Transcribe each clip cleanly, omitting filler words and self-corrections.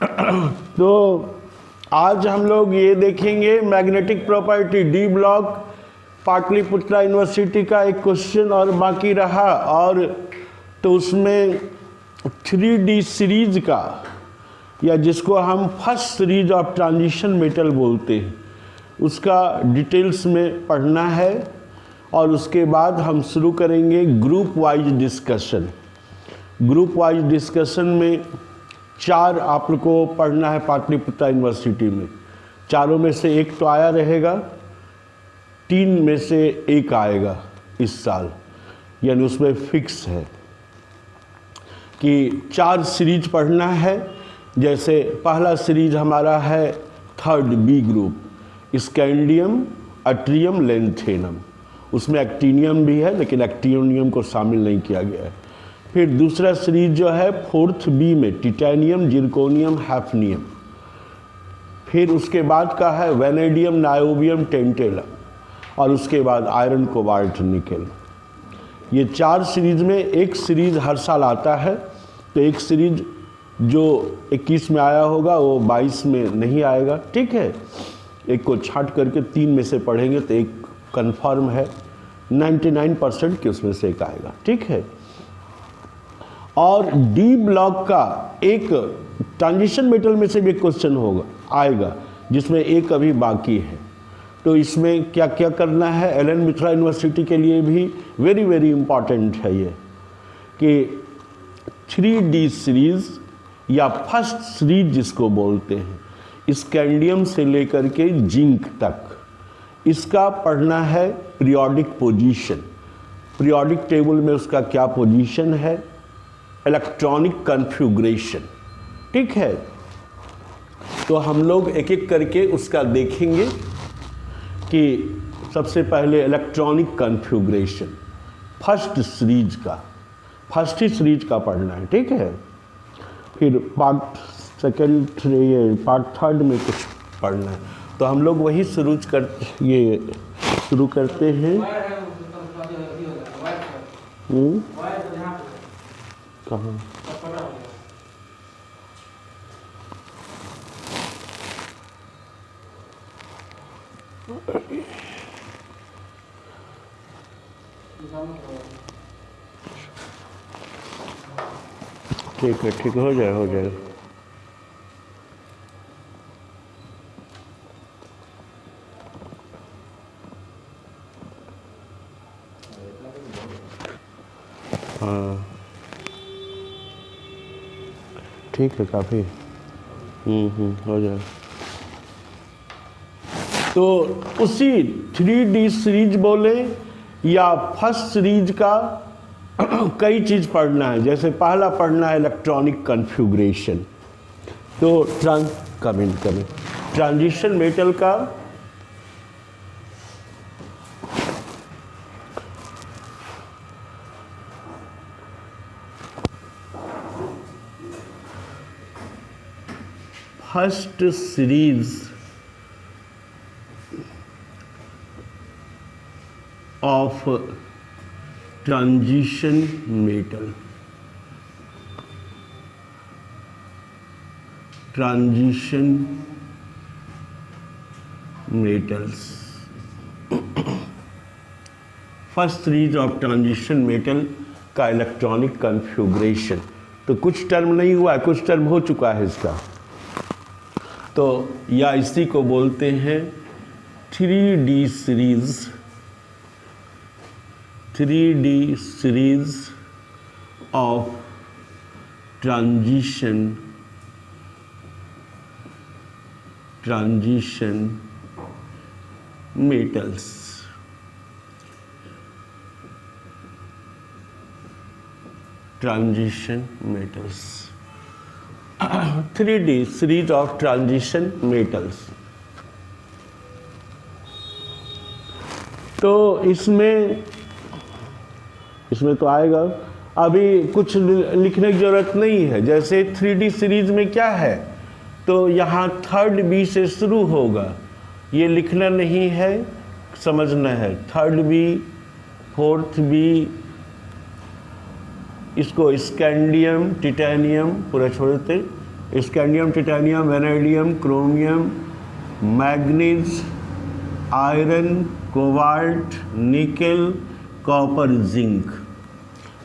तो आज हम लोग ये देखेंगे magnetic property D block, Patliputra university का एक क्वेश्चन और बाकी रहा, और तो उसमें 3D सीरीज का, या जिसको हम first series of transition metal बोलते हैं, उसका डिटेल्स में पढ़ना है। और उसके बाद हम शुरू करेंगे group wise discussion. Group wise discussion में 4 आप लोग को पढ़ना है पाटलिपुत्रा यूनिवर्सिटी में। चारों में से एक तो आया रहेगा, 3 में से एक आएगा इस साल, यानी उसमें फिक्स है कि 4 सीरीज पढ़ना है। जैसे पहला सीरीज हमारा है 3rd B group, scandium, yttrium, lanthanum. उसमें एक्टिनियम भी है, लेकिन एक्टिनियम को शामिल नहीं किया गया है। फिर दूसरा सीरीज जो है 4th बी में टिटेनियम, जिरकोनियम, हैफनियम। फिर उसके बाद का है वेनेडियम, नायोबियम, टेंटेलम, और उसके बाद आयरन, कोबाल्ट, निकेल। ये 4 सीरीज में एक सीरीज हर साल आता है। तो एक सीरीज जो 21 में आया होगा वो 22 में नहीं आएगा, ठीक है। एक को छांट करके 3 में से पढ़ेंगे तो एक कंफर्म है 99% कि उसमें से एक आएगा, ठीक है। और डी ब्लॉक का एक ट्रांजिशन मेटल में से भी एक क्वेश्चन होगा, आएगा, जिसमें एक अभी बाकी है। तो इसमें क्या क्या करना है, एलन मित्रा यूनिवर्सिटी के लिए भी वेरी वेरी इम्पॉर्टेंट है ये, कि 3D सीरीज या फर्स्ट सीरीज जिसको बोलते हैं, स्कैंडियम से लेकर के जिंक तक, इसका पढ़ना है पीरियोडिक पोजीशन। पीरियोडिक टेबल में उसका क्या पोजीशन है, इलेक्ट्रॉनिक कन्फिग्रेशन, ठीक है। तो हम लोग एक एक करके उसका देखेंगे कि सबसे पहले इलेक्ट्रॉनिक कन्फिग्रेशन फर्स्ट सीरीज का पढ़ना है, ठीक है। फिर पार्ट 2 पार्ट 3 में कुछ पढ़ना है। तो हम लोग वही शुरू करते हैं। कहाँ? ठीक है, ठीक हो जाए। हाँ ठीक है, काफ़ी हो जाए। तो उसी 3D सीरीज बोले या फर्स्ट सीरीज का कई चीज़ पढ़ना है। जैसे पहला पढ़ना है इलेक्ट्रॉनिक कन्फिग्रेशन। तो ट्रांजिशन मेटल का first series of transition metal, transition metals, first series of transition metal का इलेक्ट्रॉनिक कन्फिग्रेशन। तो कुछ टर्म नहीं हुआ है, कुछ टर्म हो चुका है इसका। तो या इसी को बोलते हैं 3D series of transition metals. Transition metals 3D series of transition metals. तो इसमें तो आएगा। अभी कुछ लिखने की ज़रूरत नहीं है। जैसे 3D सीरीज में क्या है, तो यहाँ 3rd बी से शुरू होगा, ये लिखना नहीं है, समझना है। 3rd बी, 4th बी, इसको स्कैंडियम, टिटेनियम पूरा छोड़ते, scandium, titanium, vanadium, chromium, manganese, iron, cobalt, nickel, copper, zinc.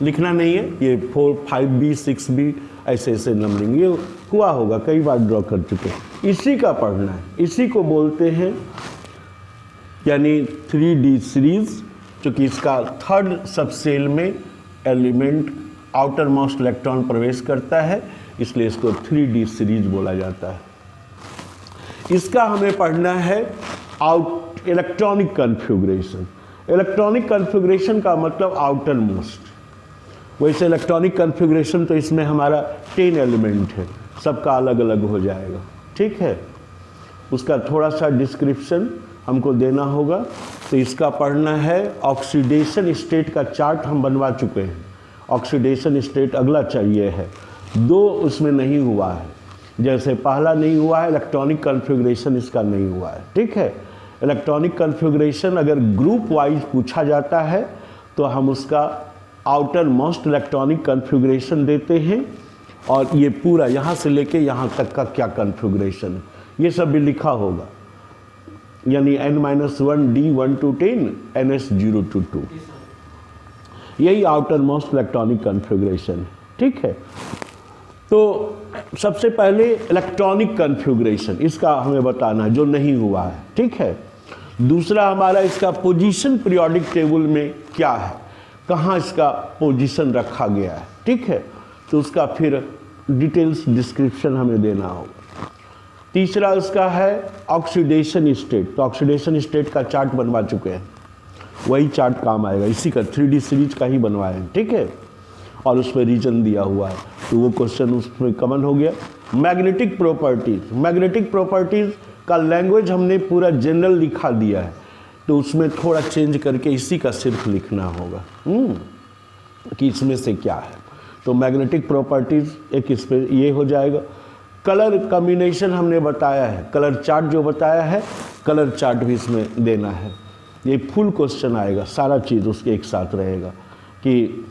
लिखना नहीं है, ये 4, 5B, 6B ऐसे ऐसे नंबरिंग ये हुआ होगा, कई बार ड्रॉ कर चुके हैं। इसी का पढ़ना है, इसी को बोलते हैं यानी 3D सीरीज, चूँकि इसका थर्ड सबसेल में एलिमेंट आउटर मोस्ट इलेक्ट्रॉन प्रवेश करता है, इसलिए इसको 3D सीरीज बोला जाता है। इसका हमें पढ़ना है इलेक्ट्रॉनिक कन्फिग्रेशन। इलेक्ट्रॉनिक कन्फिग्रेशन का मतलब आउटर मोस्ट। वैसे इलेक्ट्रॉनिक कन्फिग्रेशन तो इसमें हमारा 10 एलिमेंट है, सबका अलग अलग हो जाएगा, ठीक है। उसका थोड़ा सा डिस्क्रिप्शन हमको देना होगा। तो इसका पढ़ना है ऑक्सीडेशन स्टेट का चार्ट हम बनवा चुके हैं। ऑक्सीडेशन स्टेट अगला चाहिए है, 2 उसमें नहीं हुआ है। जैसे पहला नहीं हुआ है, इलेक्ट्रॉनिक कन्फिग्रेशन इसका नहीं हुआ है, ठीक है। इलेक्ट्रॉनिक कन्फिग्रेशन अगर ग्रुप वाइज पूछा जाता है तो हम उसका आउटर मोस्ट इलेक्ट्रॉनिक कन्फिग्रेशन देते हैं, और ये पूरा यहाँ से लेके यहाँ तक का क्या कन्फिग्रेशन है ये सब भी लिखा होगा, यानी n-1 D1 to 10 NS0 to 2, यही आउटर मोस्ट इलेक्ट्रॉनिक कन्फिग्रेशन है, ठीक है। तो सबसे पहले इलेक्ट्रॉनिक कन्फिग्रेशन इसका हमें बताना है जो नहीं हुआ है, ठीक है। दूसरा हमारा इसका पोजीशन पीरियोडिक टेबल में क्या है, कहाँ इसका पोजीशन रखा गया है, ठीक है। तो उसका फिर डिटेल्स डिस्क्रिप्शन हमें देना होगा। तीसरा उसका है ऑक्सीडेशन स्टेट। तो ऑक्सीडेशन स्टेट का चार्ट बनवा चुके हैं, वही चार्ट काम आएगा, इसी का 3D सीरीज का ही बनवाए हैं, ठीक है। और उसमें रीजन दिया हुआ है, तो वो क्वेश्चन उसमें कमन हो गया। मैग्नेटिक प्रॉपर्टीज, मैग्नेटिक प्रॉपर्टीज का लैंग्वेज हमने पूरा जनरल लिखा दिया है, तो उसमें थोड़ा चेंज करके इसी का सिर्फ लिखना होगा कि इसमें से क्या है। तो मैग्नेटिक प्रॉपर्टीज एक इस पर ये हो जाएगा। कलर कॉम्बिनेशन हमने बताया है, कलर चार्ट जो बताया है, कलर चार्ट भी इसमें देना है। ये फुल क्वेश्चन आएगा, सारा चीज़ उसके एक साथ रहेगा कि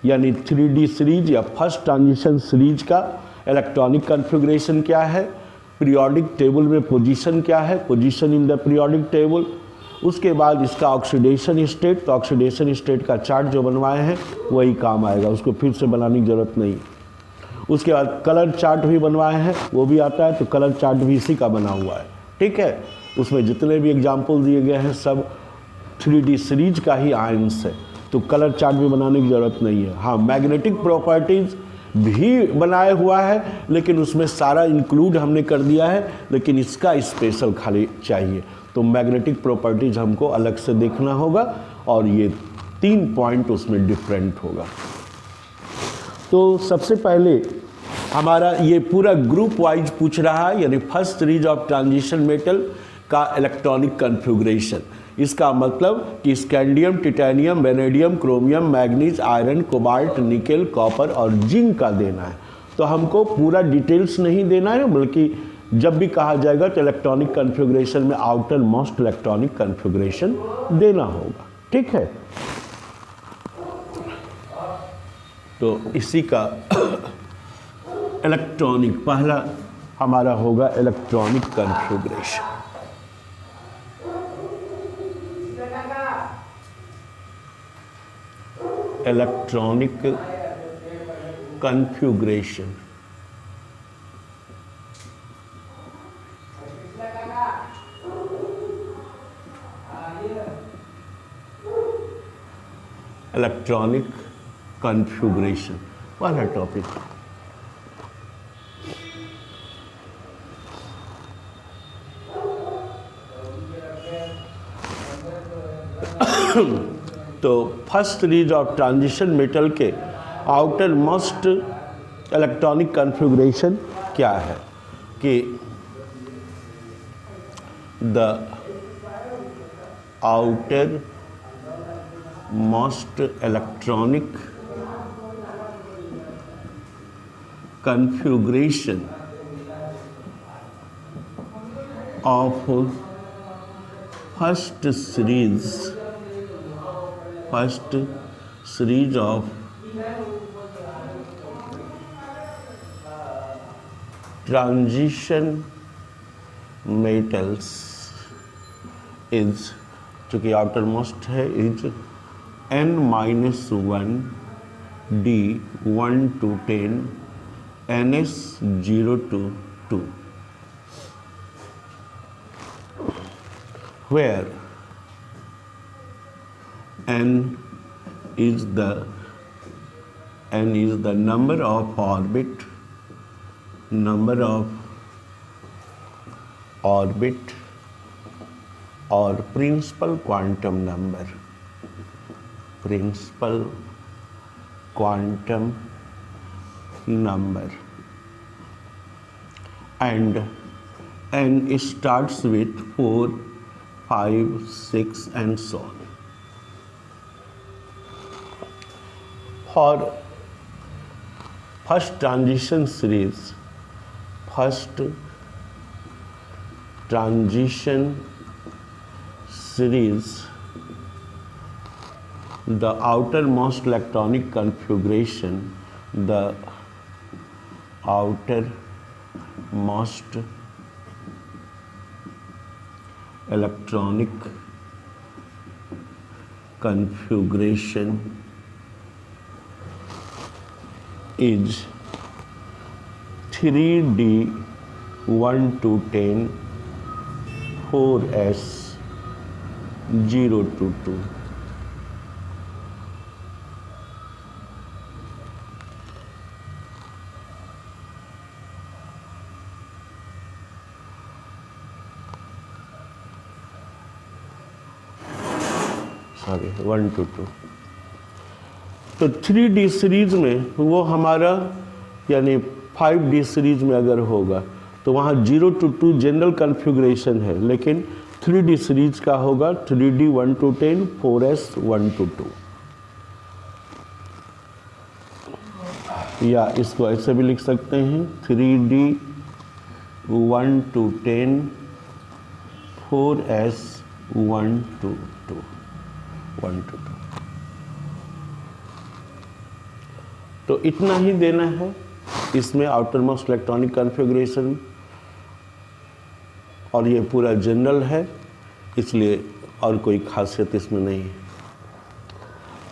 यानी 3D सीरीज या फर्स्ट ट्रांजिशन सीरीज का इलेक्ट्रॉनिक कन्फिग्रेशन क्या है, पीरियोडिक टेबल में पोजीशन क्या है, position in the periodic table. उसके बाद इसका ऑक्सीडेशन स्टेट, तो ऑक्सीडेशन स्टेट का चार्ट जो बनवाए हैं वही काम आएगा, उसको फिर से बनाने की ज़रूरत नहीं। उसके बाद कलर चार्ट भी बनवाए हैं, वो भी आता है, तो कलर चार्ट भी इसी का बना हुआ है, ठीक है। उसमें जितने भी एग्जाम्पल दिए गए हैं सब 3D सीरीज का ही आंस है, तो कलर चार्ट भी बनाने की ज़रूरत नहीं है। हाँ, मैग्नेटिक प्रॉपर्टीज़ भी बनाया हुआ है, लेकिन उसमें सारा इंक्लूड हमने कर दिया है, लेकिन इसका स्पेशल खाली चाहिए। तो मैग्नेटिक प्रॉपर्टीज़ हमको अलग से देखना होगा, और ये 3 पॉइंट उसमें डिफरेंट होगा। तो सबसे पहले हमारा ये पूरा ग्रुप वाइज पूछ रहा है, यानी first series of transition metal का इलेक्ट्रॉनिक कन्फिग्रेशन। इसका मतलब कि scandium, titanium, vanadium, chromium, manganese, iron, cobalt, nickel, copper और जिंक का देना है। तो हमको पूरा डिटेल्स नहीं देना है, बल्कि जब भी कहा जाएगा तो इलेक्ट्रॉनिक कन्फिग्रेशन में आउटर मोस्ट इलेक्ट्रॉनिक कन्फिग्रेशन देना होगा, ठीक है। तो इसी का इलेक्ट्रॉनिक पहला हमारा होगा electronic configuration. Electronic configuration, electronic configuration वाला टॉपिक। तो first series of transition metal के आउटर मोस्ट इलेक्ट्रॉनिक कन्फिग्रेशन क्या है कि the outer most electronic configuration of first series of transition metals is, चूँकि आउटर मोस्ट है, is n-1 d 1 to 10 ns 0 to 2, where n is the number of orbit or principal quantum number, and n starts with 4, 5, 6 and so on. For first transition series, the outermost electronic configuration, is 3D 1 to 10 4s 0 to 2. Sorry 1 to 2. तो 3D series में वो हमारा, यानी 5D series में अगर होगा तो वहाँ 0 to 2 जनरल कन्फिग्रेशन है, लेकिन 3D सीरीज का होगा 3D 1 to 10 4s 1 to 2, या इसको ऐसे भी लिख सकते हैं 3D 1 to 10 4s 1 to 2 1 to 2. तो इतना ही देना है इसमें आउटर मोस्ट इलेक्ट्रॉनिक कॉन्फ़िगरेशन, और ये पूरा जनरल है, इसलिए और कोई खासियत इसमें नहीं है.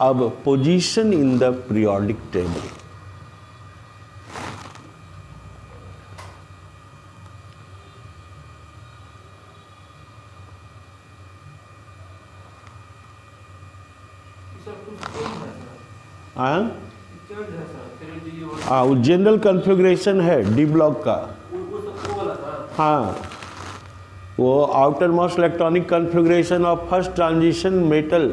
अब position in the periodic table. हाँ, वो जनरल कॉन्फ़िगरेशन है डी ब्लॉक का. हाँ, वो outer most electronic configuration of first transition metal,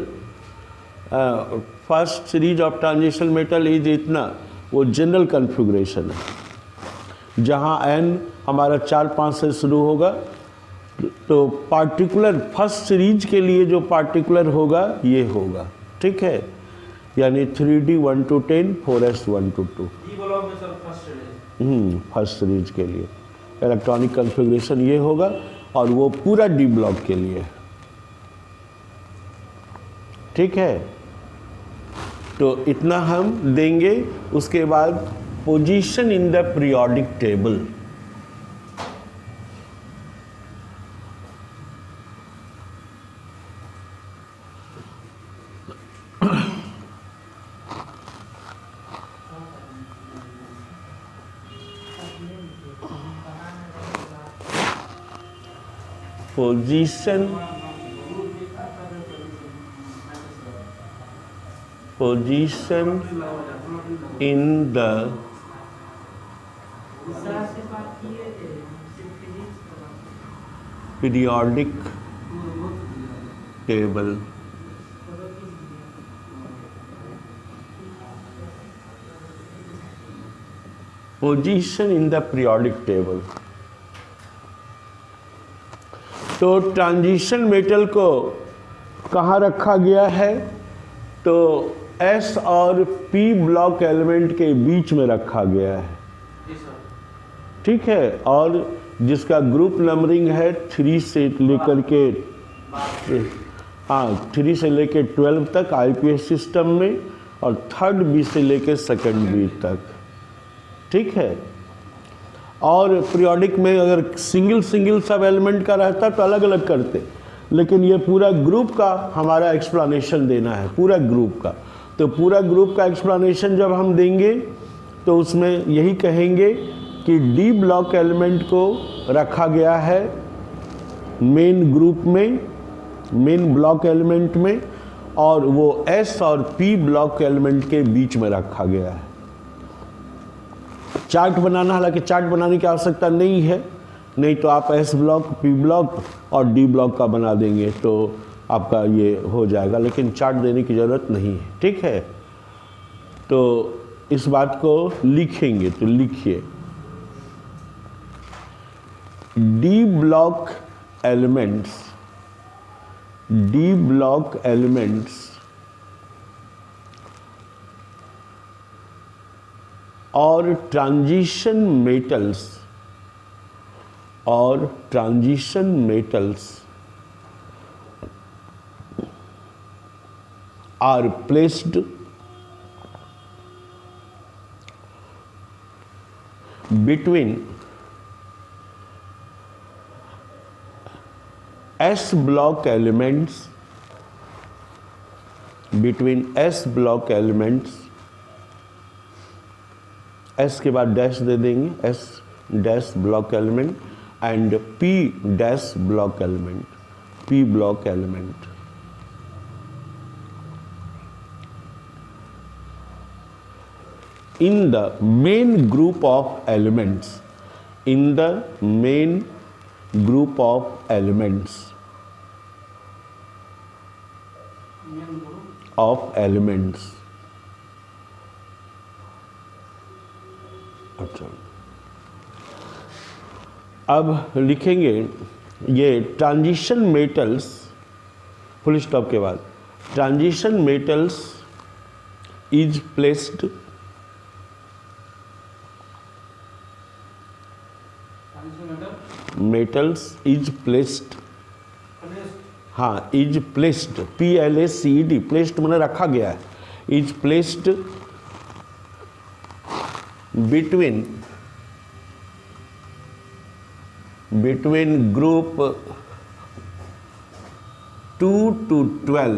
first series of transition metal is इतना, वो जनरल कॉन्फ़िगरेशन है, जहाँ n हमारा 4-5 से शुरू होगा. तो पार्टिकुलर फर्स्ट सीरीज के लिए जो पार्टिकुलर होगा ये होगा, ठीक है, यानी 3D 1 to 10 4s 1 to 2. First series के लिए इलेक्ट्रॉनिक कॉन्फ़िगरेशन ये होगा, और वो पूरा डी ब्लॉक के लिए, ठीक है. तो इतना हम देंगे. उसके बाद position in the periodic table. position in the periodic table. Position in the periodic table. तो ट्रांजिशन मेटल को कहाँ रखा गया है? तो S और P ब्लॉक एलिमेंट के बीच में रखा गया है, ठीक है, और जिसका ग्रुप नंबरिंग है 3 से लेकर के 3 से लेकर 12 तक आईपीएस सिस्टम में, और 3rd B से लेकर 2nd B तक, ठीक है. और पीरियोडिक में अगर सिंगल सिंगल सब एलिमेंट का रहता तो अलग अलग करते, लेकिन ये पूरा ग्रुप का हमारा एक्सप्लेनेशन देना है, पूरा ग्रुप का। तो पूरा ग्रुप का एक्सप्लेनेशन जब हम देंगे तो उसमें यही कहेंगे कि डी ब्लॉक एलिमेंट को रखा गया है मेन ग्रुप में, मेन ब्लॉक एलिमेंट में, और वो एस और पी ब्लॉक एलिमेंट के बीच में रखा गया है। चार्ट बनाना, हालांकि चार्ट बनाने की आवश्यकता नहीं है, नहीं तो आप एस ब्लॉक, पी ब्लॉक और डी ब्लॉक का बना देंगे तो आपका ये हो जाएगा, लेकिन चार्ट देने की ज़रूरत नहीं है, ठीक है। तो इस बात को लिखेंगे, तो लिखिए D block elements, D block elements और ट्रांजिशन मेटल्स, और transition metals are placed between S block elements, between S block elements, S के बाद डैश दे देंगे, S dash block element and P dash block element, P block element. In the main group of elements, in the main group of elements, अच्छा, अब लिखेंगे ये transition metals, full stop के बाद transition metals is placed, metals is placed, हाँ is placed, PLACED, placed मैंने रखा गया है, is placed between group 2 to 12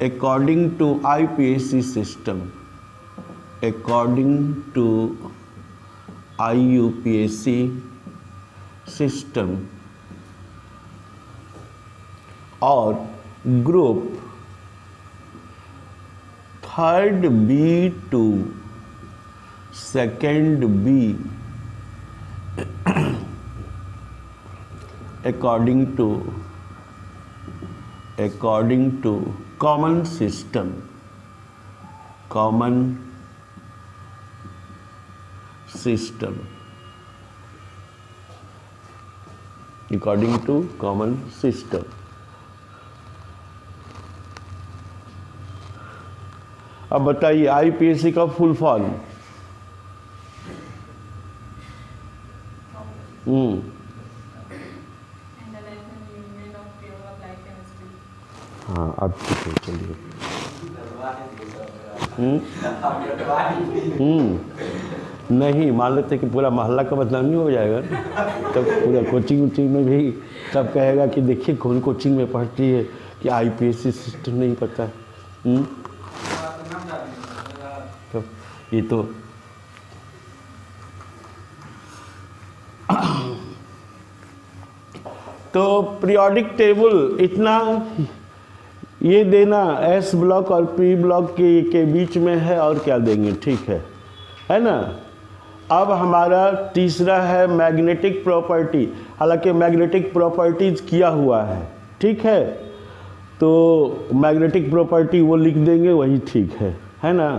according to IUPAC system, according to IUPAC system, और group 3rd B to 2nd B according to common system, according to common system। अब बताइए IUPAC का full form. हाँ अब ठीक है, चलिए। नहीं, मान लेते कि पूरा मोहल्ला का बदनामी हो जाएगा, तब पूरा कोचिंग में भी सब कहेगा कि देखिए कौन कोचिंग में पढ़ती है कि IUPAC सिस्टम नहीं पता है। तो ये तो पीरियोडिक टेबल इतना ये देना, एस ब्लॉक और पी ब्लॉक के बीच में है, और क्या देंगे, ठीक है ना। अब हमारा तीसरा है मैग्नेटिक प्रॉपर्टी, हालांकि मैग्नेटिक प्रॉपर्टीज किया हुआ है, ठीक है, तो मैग्नेटिक प्रॉपर्टी वो लिख देंगे, वही ठीक है ना।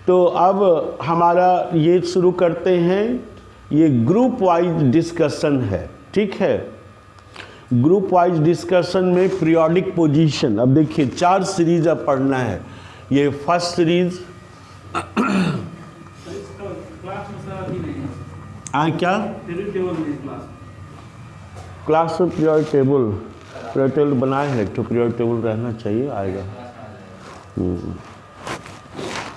तो अब हमारा ये शुरू करते हैं, ये ग्रुप वाइज डिस्कशन है, ठीक है। ग्रुप वाइज डिस्कशन में पीरियोडिक पोजीशन, अब देखिए 4 सीरीज अब पढ़ना है। ये फर्स्ट सीरीज क्या क्लास में पीरियोडिक टेबल बनाए हैं, तो पीरियोडिक टेबल रहना चाहिए, आएगा।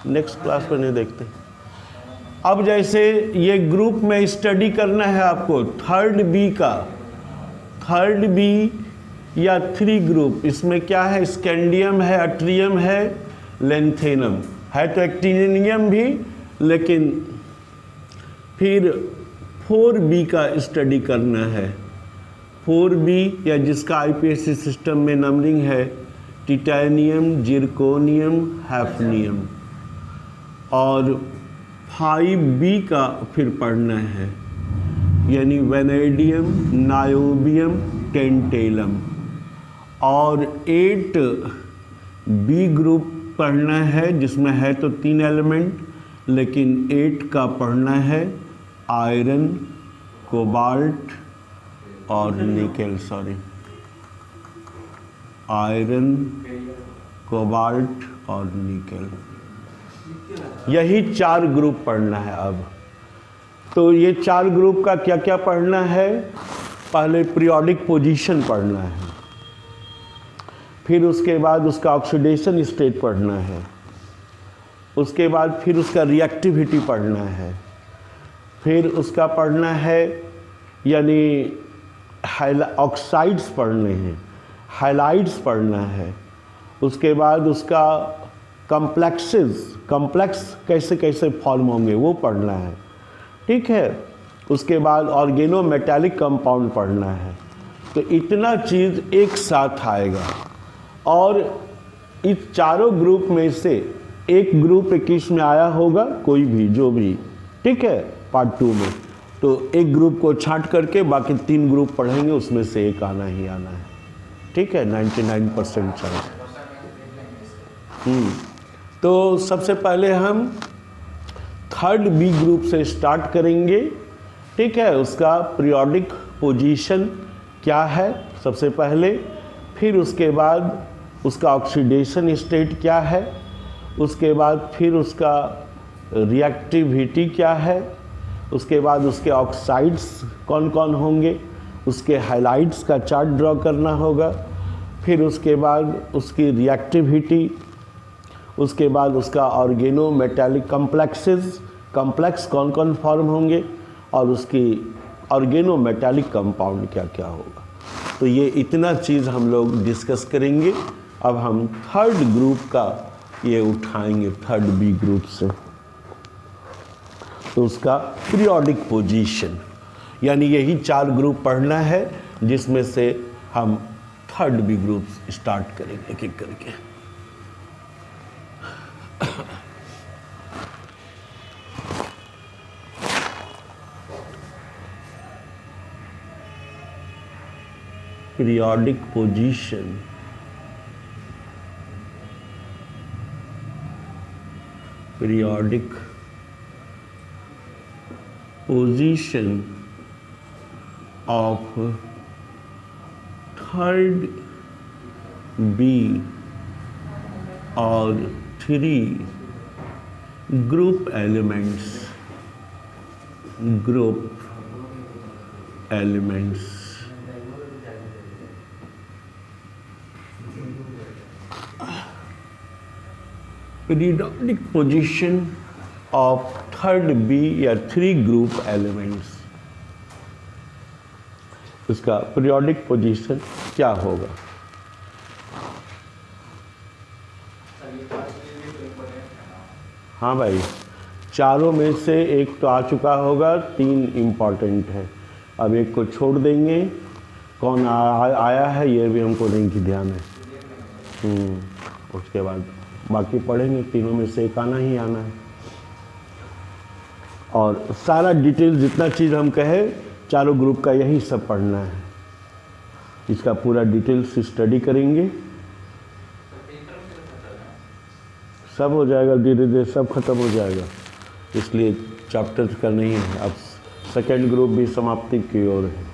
नेक्स्ट क्लास में नहीं देखते। अब जैसे ये ग्रुप में स्टडी करना है आपको थर्ड बी या 3 ग्रुप, इसमें क्या है, स्कैंडियम है, अट्रियम है, लेंथेनम है, तो एक्टिनियम भी, लेकिन फिर 4B का स्टडी करना है। 4B या जिसका आईपीएससी सिस्टम में नंबरिंग है टिटेनियम, जिरकोनियम, हैफनियम, और 5B का फिर पढ़ना है, यानी वेनेडियम, नायोबियम, टेंटेलम, और 8B ग्रुप पढ़ना है जिसमें है तो 3 एलिमेंट, लेकिन 8 का पढ़ना है आयरन, कोबाल्ट और निकेल, आयरन, कोबाल्ट और निकेल, यही 4 ग्रुप पढ़ना है। अब तो ये 4 ग्रुप का क्या क्या पढ़ना है, पहले पीरियोडिक पोजीशन पढ़ना है, फिर उसके बाद उसका ऑक्सीडेशन स्टेट पढ़ना है, उसके बाद फिर उसका रिएक्टिविटी पढ़ना है, फिर उसका पढ़ना है यानी ऑक्साइड्स पढ़ने हैं, हाइलाइट्स पढ़ना है, उसके बाद उसका कम्प्लेक्स कैसे कैसे फॉर्म होंगे वो पढ़ना है, ठीक है। उसके बाद ऑर्गेनो मेटालिक कंपाउंड पढ़ना है। तो इतना चीज़ एक साथ आएगा, और इस चारों ग्रुप में से एक ग्रुप 21 में आया होगा, कोई भी जो भी, ठीक है, पार्ट 2 में, तो एक ग्रुप को छांट करके बाकी 3 ग्रुप पढ़ेंगे, उसमें से एक आना ही आना है, ठीक है, 99% चांस। तो सबसे पहले हम थर्ड बी ग्रुप से स्टार्ट करेंगे, ठीक है। उसका पीरियोडिक पोजीशन क्या है सबसे पहले, फिर उसके बाद उसका ऑक्सीडेशन स्टेट क्या है, उसके बाद फिर उसका रिएक्टिविटी क्या है, उसके बाद उसके ऑक्साइड्स कौन कौन होंगे, उसके हाइलाइट्स का चार्ट ड्रॉ करना होगा, फिर उसके बाद उसकी रिएक्टिविटी, उसके बाद उसका ऑर्गेनो मेटालिक कम्प्लेक्स कौन कौन फॉर्म होंगे, और उसकी ऑर्गेनो मेटालिक कंपाउंड क्या क्या होगा। तो ये इतना चीज़ हम लोग डिस्कस करेंगे। अब हम थर्ड ग्रुप का ये उठाएंगे, थर्ड बी ग्रुप से, तो उसका पीरियोडिक पोजीशन, यानी यही 4 ग्रुप पढ़ना है, जिसमें से हम थर्ड बी ग्रुप स्टार्ट करेंगे एक एक करके। Periodic position, periodic position of third B और 3 group elements, periodic position of third B या 3 ग्रुप एलिमेंट्स, उसका पीरियोडिक पोजीशन क्या होगा। हाँ भाई, चारों में से एक तो आ चुका होगा, 3 इम्पॉर्टेंट है, अब एक को छोड़ देंगे। कौन आया है ये भी हमको नहीं ध्यान है। उसके बाद बाकी पढ़ेंगे, तीनों में से एक आना ही आना है। और सारा डिटेल जितना चीज़ हम कहे, चारों ग्रुप का यही सब पढ़ना है, इसका पूरा डिटेल से स्टडी करेंगे, सब हो जाएगा, धीरे धीरे सब खत्म हो जाएगा, इसलिए चैप्टर का नहीं है। अब सेकेंड ग्रुप भी समाप्ति की ओर है,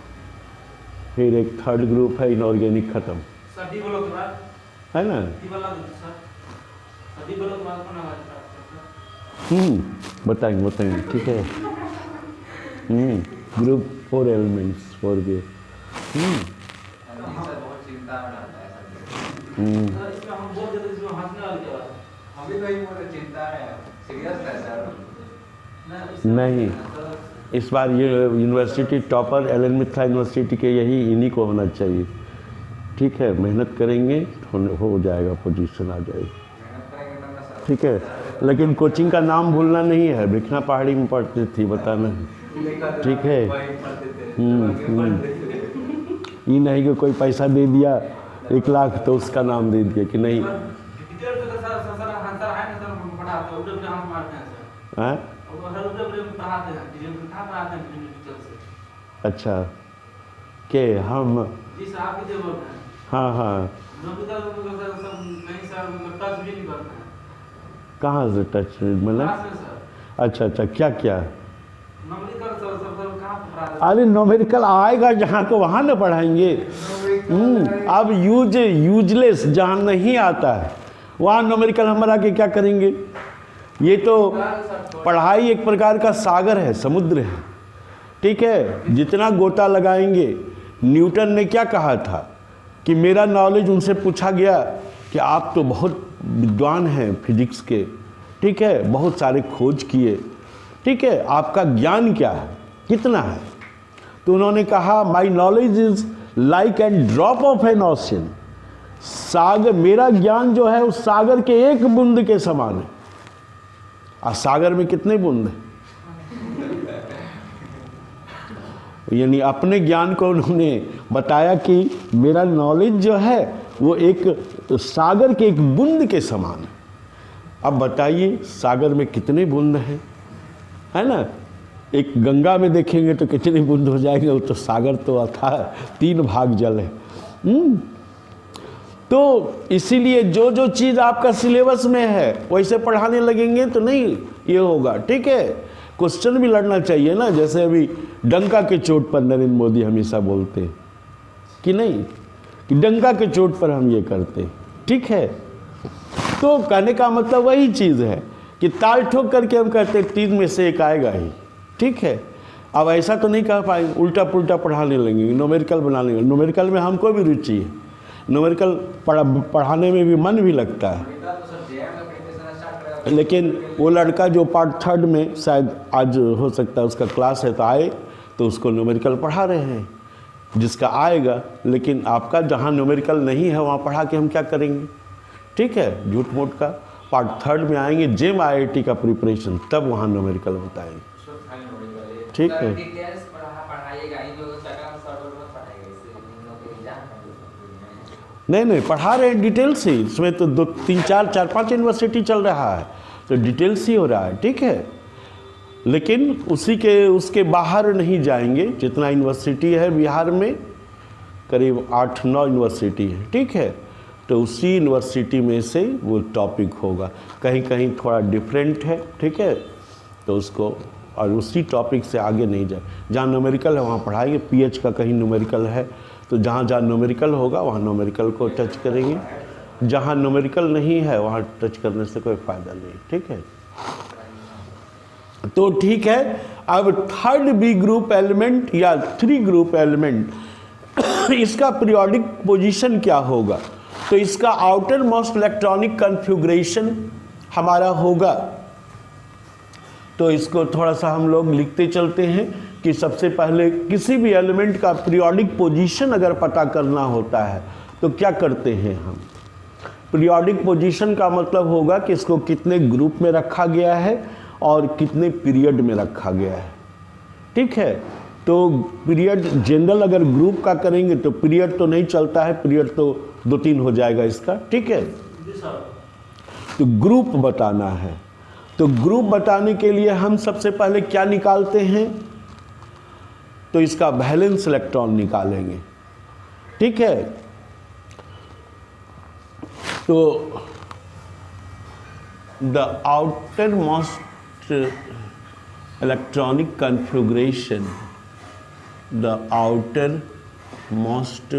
फिर एक थर्ड ग्रुप है इनऑर्गेनिक खत्म है ना। बताएंगे ठीक है। ग्रुप 4 एलिमेंट्स 4 नहीं, इस बार ये यूनिवर्सिटी टॉपर एलन मित्रा यूनिवर्सिटी के यही इन्हीं को होना चाहिए। ठीक है, मेहनत करेंगे हो जाएगा, पोजीशन आ जाएगी। ठीक है, लेकिन कोचिंग का नाम भूलना नहीं है, भिखना पहाड़ी में पढ़ती थी, बताना। ठीक है, ये नहीं कि कोई पैसा दे दिया 1 लाख तो उसका नाम दे दिया कि नहीं। हाँ? अच्छा, के हम हाँ हाँ, कहाँ से टच मतलब? अच्छा अच्छा, क्या क्या? अरे नोमेरिकल आएगा जहाँ को वहाँ न पढ़ाएंगे। अब यूजलेस जहाँ नहीं आता है वहाँ नोमेरिकल हमारा के क्या करेंगे? ये तो पढ़ाई एक प्रकार का सागर है, समुद्र है। ठीक है, जितना गोता लगाएंगे। न्यूटन ने क्या कहा था कि मेरा नॉलेज, उनसे पूछा गया कि आप तो बहुत विद्वान हैं फिजिक्स के, ठीक है, बहुत सारे खोज किए, ठीक है, आपका ज्ञान क्या है, कितना है? तो उन्होंने कहा my knowledge is like an drop of an ocean. सागर, मेरा ज्ञान जो है उस सागर के एक बूंद के समान है। और सागर में कितने बूंद हैं? यानी अपने ज्ञान को उन्होंने बताया कि मेरा नॉलेज जो है वो एक सागर के एक बूंद के समान है। अब बताइए सागर में कितने बूंद हैं, है ना? एक गंगा में देखेंगे तो कितने बूंद हो जाएंगे, वो तो सागर तो अथाह 3 भाग जल है। तो इसीलिए जो जो चीज़ आपका सिलेबस में है वैसे पढ़ाने लगेंगे तो नहीं ये होगा। ठीक है, क्वेश्चन भी लड़ना चाहिए ना, जैसे अभी डंका के चोट पर नरेंद्र मोदी हमेशा बोलते हैं कि नहीं, कि डंका के चोट पर हम ये करते। ठीक है, तो कहने का मतलब वही चीज़ है कि ताल ठोक करके हम कहते 3 में से 1 आएगा ही। ठीक है, अब ऐसा तो नहीं कह पाएंगे, उल्टा पुल्टा पढ़ाने लगेंगे, न्यूमेरिकल बना लेंगे। न्यूमेरिकल में हमको भी रुचि है, न्यूमेरिकल पढ़ाने में भी मन भी लगता है। लेकिन वो लड़का जो पार्ट 3 में शायद आज हो सकता है उसका क्लास है तो आए, तो उसको न्यूमेरिकल पढ़ा रहे हैं, जिसका आएगा। लेकिन आपका जहाँ न्यूमेरिकल नहीं है वहाँ पढ़ा के हम क्या करेंगे? ठीक है, झूठ मूठ का पार्ट 3 में आएंगे, जेम IIT का प्रिपरेशन, तब वहाँ न्यूमेरिकल बताएंगे। ठीक है, नहीं पढ़ा रहे हैं डिटेल्स ही, इसमें तो 2 3 4 5 यूनिवर्सिटी चल रहा है तो डिटेल्स ही हो रहा है। ठीक है, लेकिन उसके बाहर नहीं जाएंगे। जितना यूनिवर्सिटी है बिहार में करीब 8-9 यूनिवर्सिटी है। ठीक है, तो उसी यूनिवर्सिटी में से वो टॉपिक होगा, कहीं कहीं थोड़ा डिफरेंट है। ठीक है, तो उसको और उसी टॉपिक से आगे नहीं जाए। जहाँ न्यूमेरिकल है वहाँ पढ़ाएंगे, PH का कहीं न्यूमेरिकल है तो जहाँ जहाँ न्यूमेरिकल होगा वहाँ न्यूमेरिकल को टच करेंगे, जहाँ न्यूमेरिकल नहीं है वहाँ टच करने से कोई फ़ायदा नहीं। ठीक है, तो ठीक है, अब 3rd B ग्रुप एलिमेंट या 3 ग्रुप एलिमेंट इसका पीरियोडिक पोजीशन क्या होगा? तो इसका आउटर मोस्ट इलेक्ट्रॉनिक कन्फिगरेशन हमारा होगा। तो इसको थोड़ा सा हम लोग लिखते चलते हैं कि सबसे पहले किसी भी एलिमेंट का पीरियोडिक पोजीशन अगर पता करना होता है तो क्या करते हैं हम? पीरियोडिक पोजीशन का मतलब होगा कि इसको कितने ग्रुप में रखा गया है और कितने पीरियड में रखा गया है। ठीक है, तो पीरियड जनरल अगर ग्रुप का करेंगे तो पीरियड तो नहीं चलता है, पीरियड तो 2-3 हो जाएगा इसका। ठीक है, तो ग्रुप बताना है। तो ग्रुप बताने के लिए हम सबसे पहले क्या निकालते हैं? तो इसका वैलेंस इलेक्ट्रॉन निकालेंगे। ठीक है, तो the outer most electronic configuration, the outer most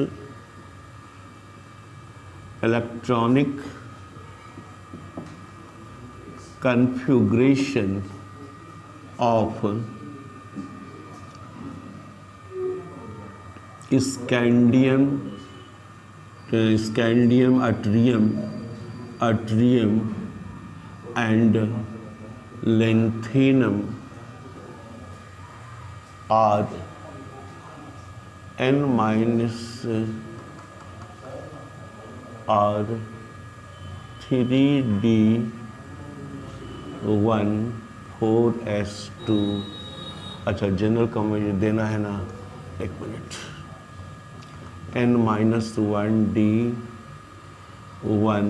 electronic configuration of scandium, yttrium and lanthanum R N minus R 3D1 4S2। अच्छा जनरल कन्वर्जन देना है ना, एक minute. N minus 1D1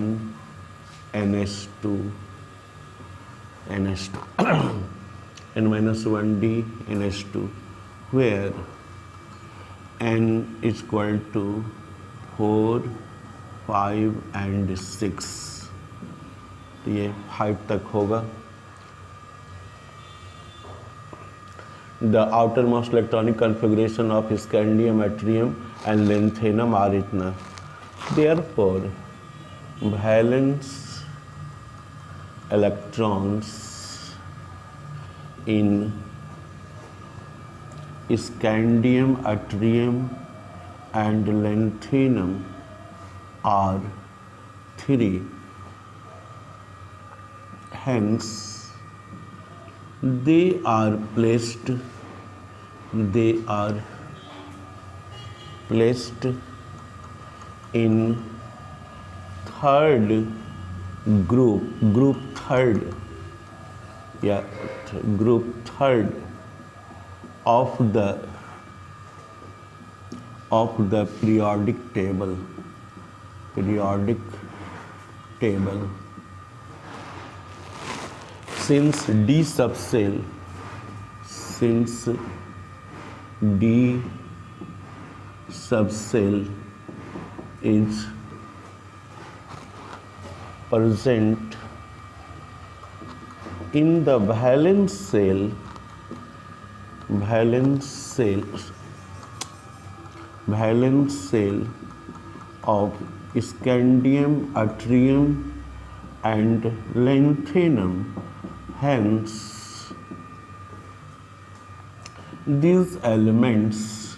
NS2 N minus 1D NS2 where N is equal to 4, 5 and 6। तो ये 5 तक होगा। The outermost electronic configuration of scandium, yttrium and lanthanum are इतना। Therefore, valence electrons in scandium, yttrium and lanthanum are 3. Hence, they are placed in third group third of the periodic table since D subcell is present in the valence cell of scandium, yttrium and lanthanum. Hence, these elements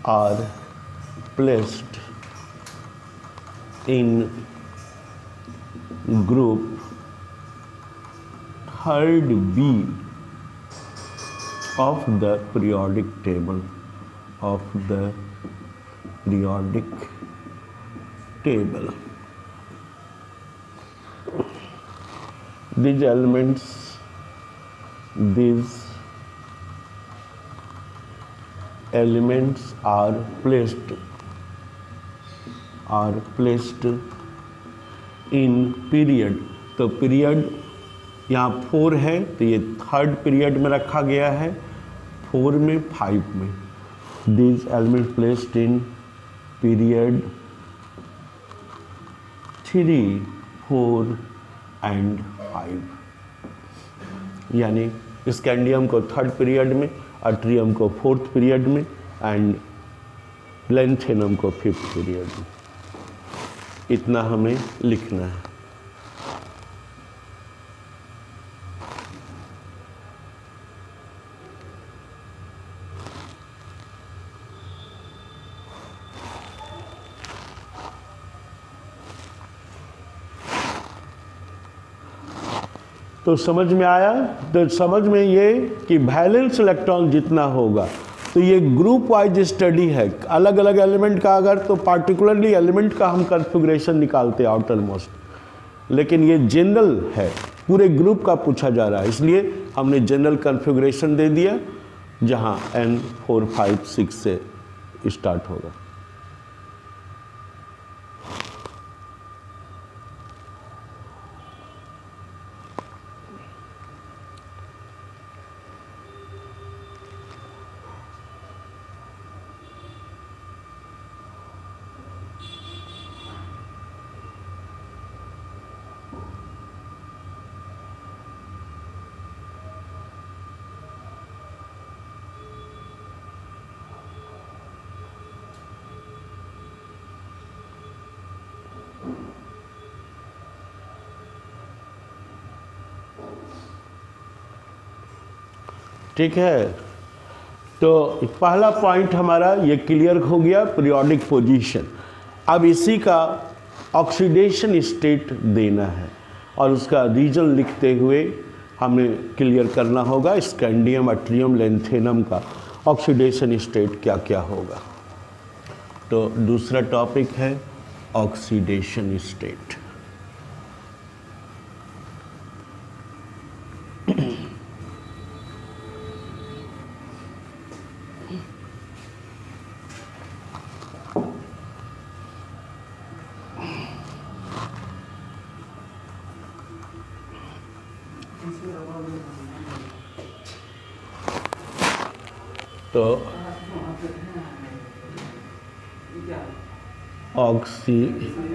are placed in group third B of the periodic table These elements are placed in period। तो period यहाँ 4 है तो ये third period में रखा गया है, 4 में 5 में। These elements placed in period 3, 4 and 5। यानी स्कैंडियम को थर्ड पीरियड में, यट्रियम को फोर्थ पीरियड में एंड लैंथेनम को फिफ्थ पीरियड में। इतना हमें लिखना है। तो समझ में आया? तो समझ में ये कि वैलेंस इलेक्ट्रॉन जितना होगा, तो ये ग्रुप वाइज स्टडी है। अलग अलग एलिमेंट का अगर तो पार्टिकुलरली एलिमेंट का हम कॉन्फ़िगरेशन निकालते हैं आउटर मोस्ट, लेकिन ये जनरल है, पूरे ग्रुप का पूछा जा रहा है, इसलिए हमने जनरल कॉन्फ़िगरेशन दे दिया जहाँ N 4 5 6 से स्टार्ट होगा। ठीक है, तो पहला पॉइंट हमारा ये क्लियर हो गया, पीरियोडिक पोजीशन। अब इसी का ऑक्सीडेशन स्टेट देना है। और उसका रीजन लिखते हुए हमें क्लियर करना होगा स्कैंडियम, अट्रियम, लेंथेनम का ऑक्सीडेशन स्टेट क्या क्या होगा। तो दूसरा टॉपिक है ऑक्सीडेशन स्टेट। तो oxidation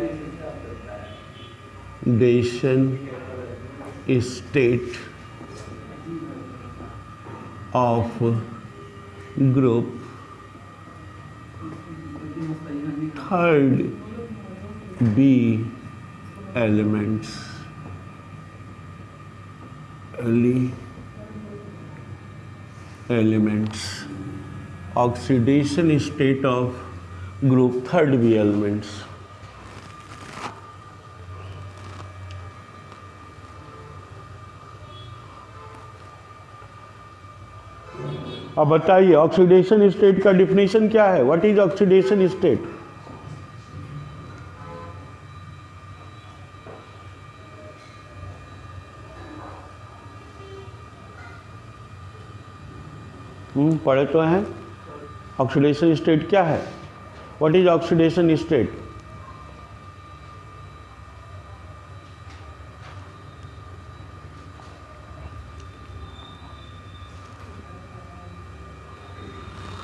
state of group third B elements oxidation state of group third B elements. अब बताइए ऑक्सीडेशन स्टेट का डिफिनेशन क्या है? What is oxidation state? पढ़े तो हैं। ऑक्सीडेशन स्टेट क्या है? What is oxidation state?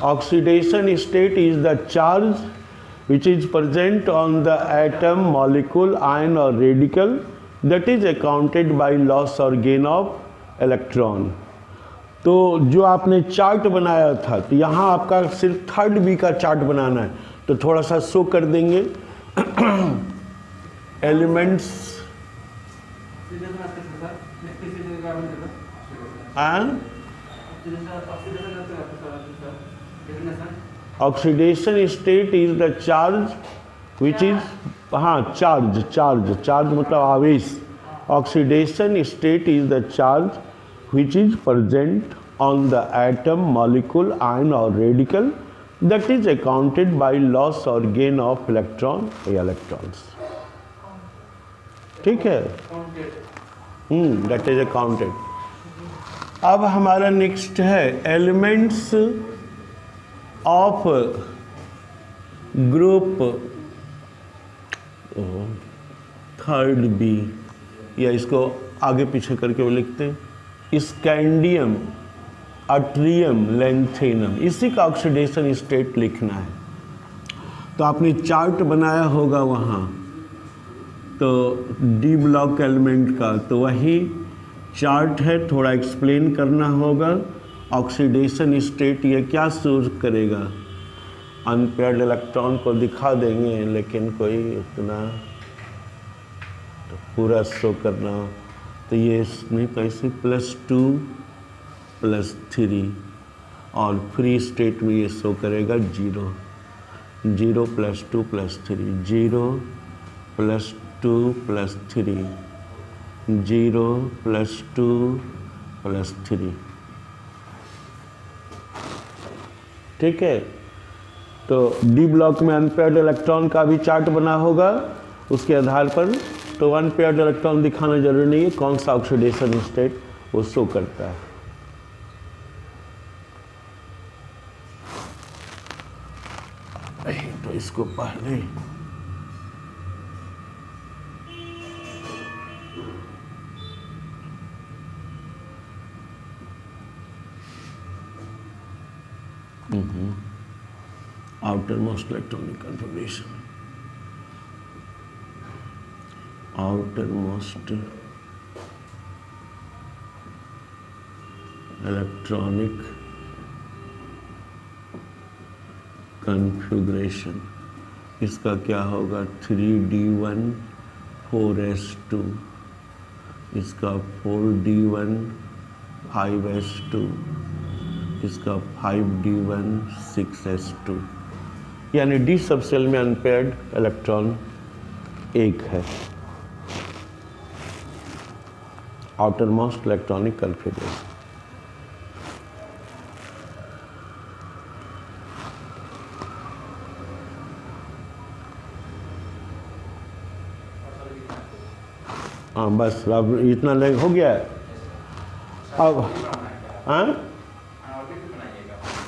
Oxidation state is the charge which is present on the atom, molecule, ion or radical that is accounted by loss or gain of electron। तो जो आपने chart बनाया था, तो यहाँ आपका सिर्फ थर्ड बी का चार्ट बनाना है, तो थोड़ा सा शो कर देंगे। Elements and oxidation state is the charge which is, हाँ चार्ज मतलब आवेश। Oxidation state is the charge which is present on the atom, molecule, ion or radical that is accounted by loss or gain of electron or electrons। ठीक है, that is accounted। अब हमारा next है elements of group third B, या इसको आगे पीछे करके वो लिखते हैं स्कैंडियम, अट्रियम, लेंथेनम, इसी का ऑक्सीडेशन स्टेट लिखना है। तो आपने चार्ट बनाया होगा वहाँ, तो डी ब्लॉक एलिमेंट का, तो वही चार्ट है, थोड़ा एक्सप्लेन करना होगा। ऑक्सीडेशन स्टेट ये क्या शो करेगा? अनपेयर्ड इलेक्ट्रॉन को दिखा देंगे, लेकिन कोई इतना तो पूरा शो करना, तो ये इसमें कैसे +2 +3, और फ्री स्टेट में ये शो करेगा 0 +2 +3, 0 +2 +3, 0 +2 +3। ठीक है, तो डी ब्लॉक में अनपेयर्ड इलेक्ट्रॉन का भी चार्ट बना होगा उसके आधार पर। तो अनपेयर्ड इलेक्ट्रॉन दिखाना जरूरी नहीं है, कौन सा ऑक्सीडेशन स्टेट वो शो करता है। तो इसको पहले outermost electronic configuration, outermost electronic configuration, इसका क्या होगा 3d1 4s2, इसका 4d1 5s2, इसका 5d1 6s2, यानी डी सब सेल में अनपेयर्ड इलेक्ट्रॉन एक है। outermost electronic configuration. हाँ बस अब इतना लेंग हो गया है अब। हाँ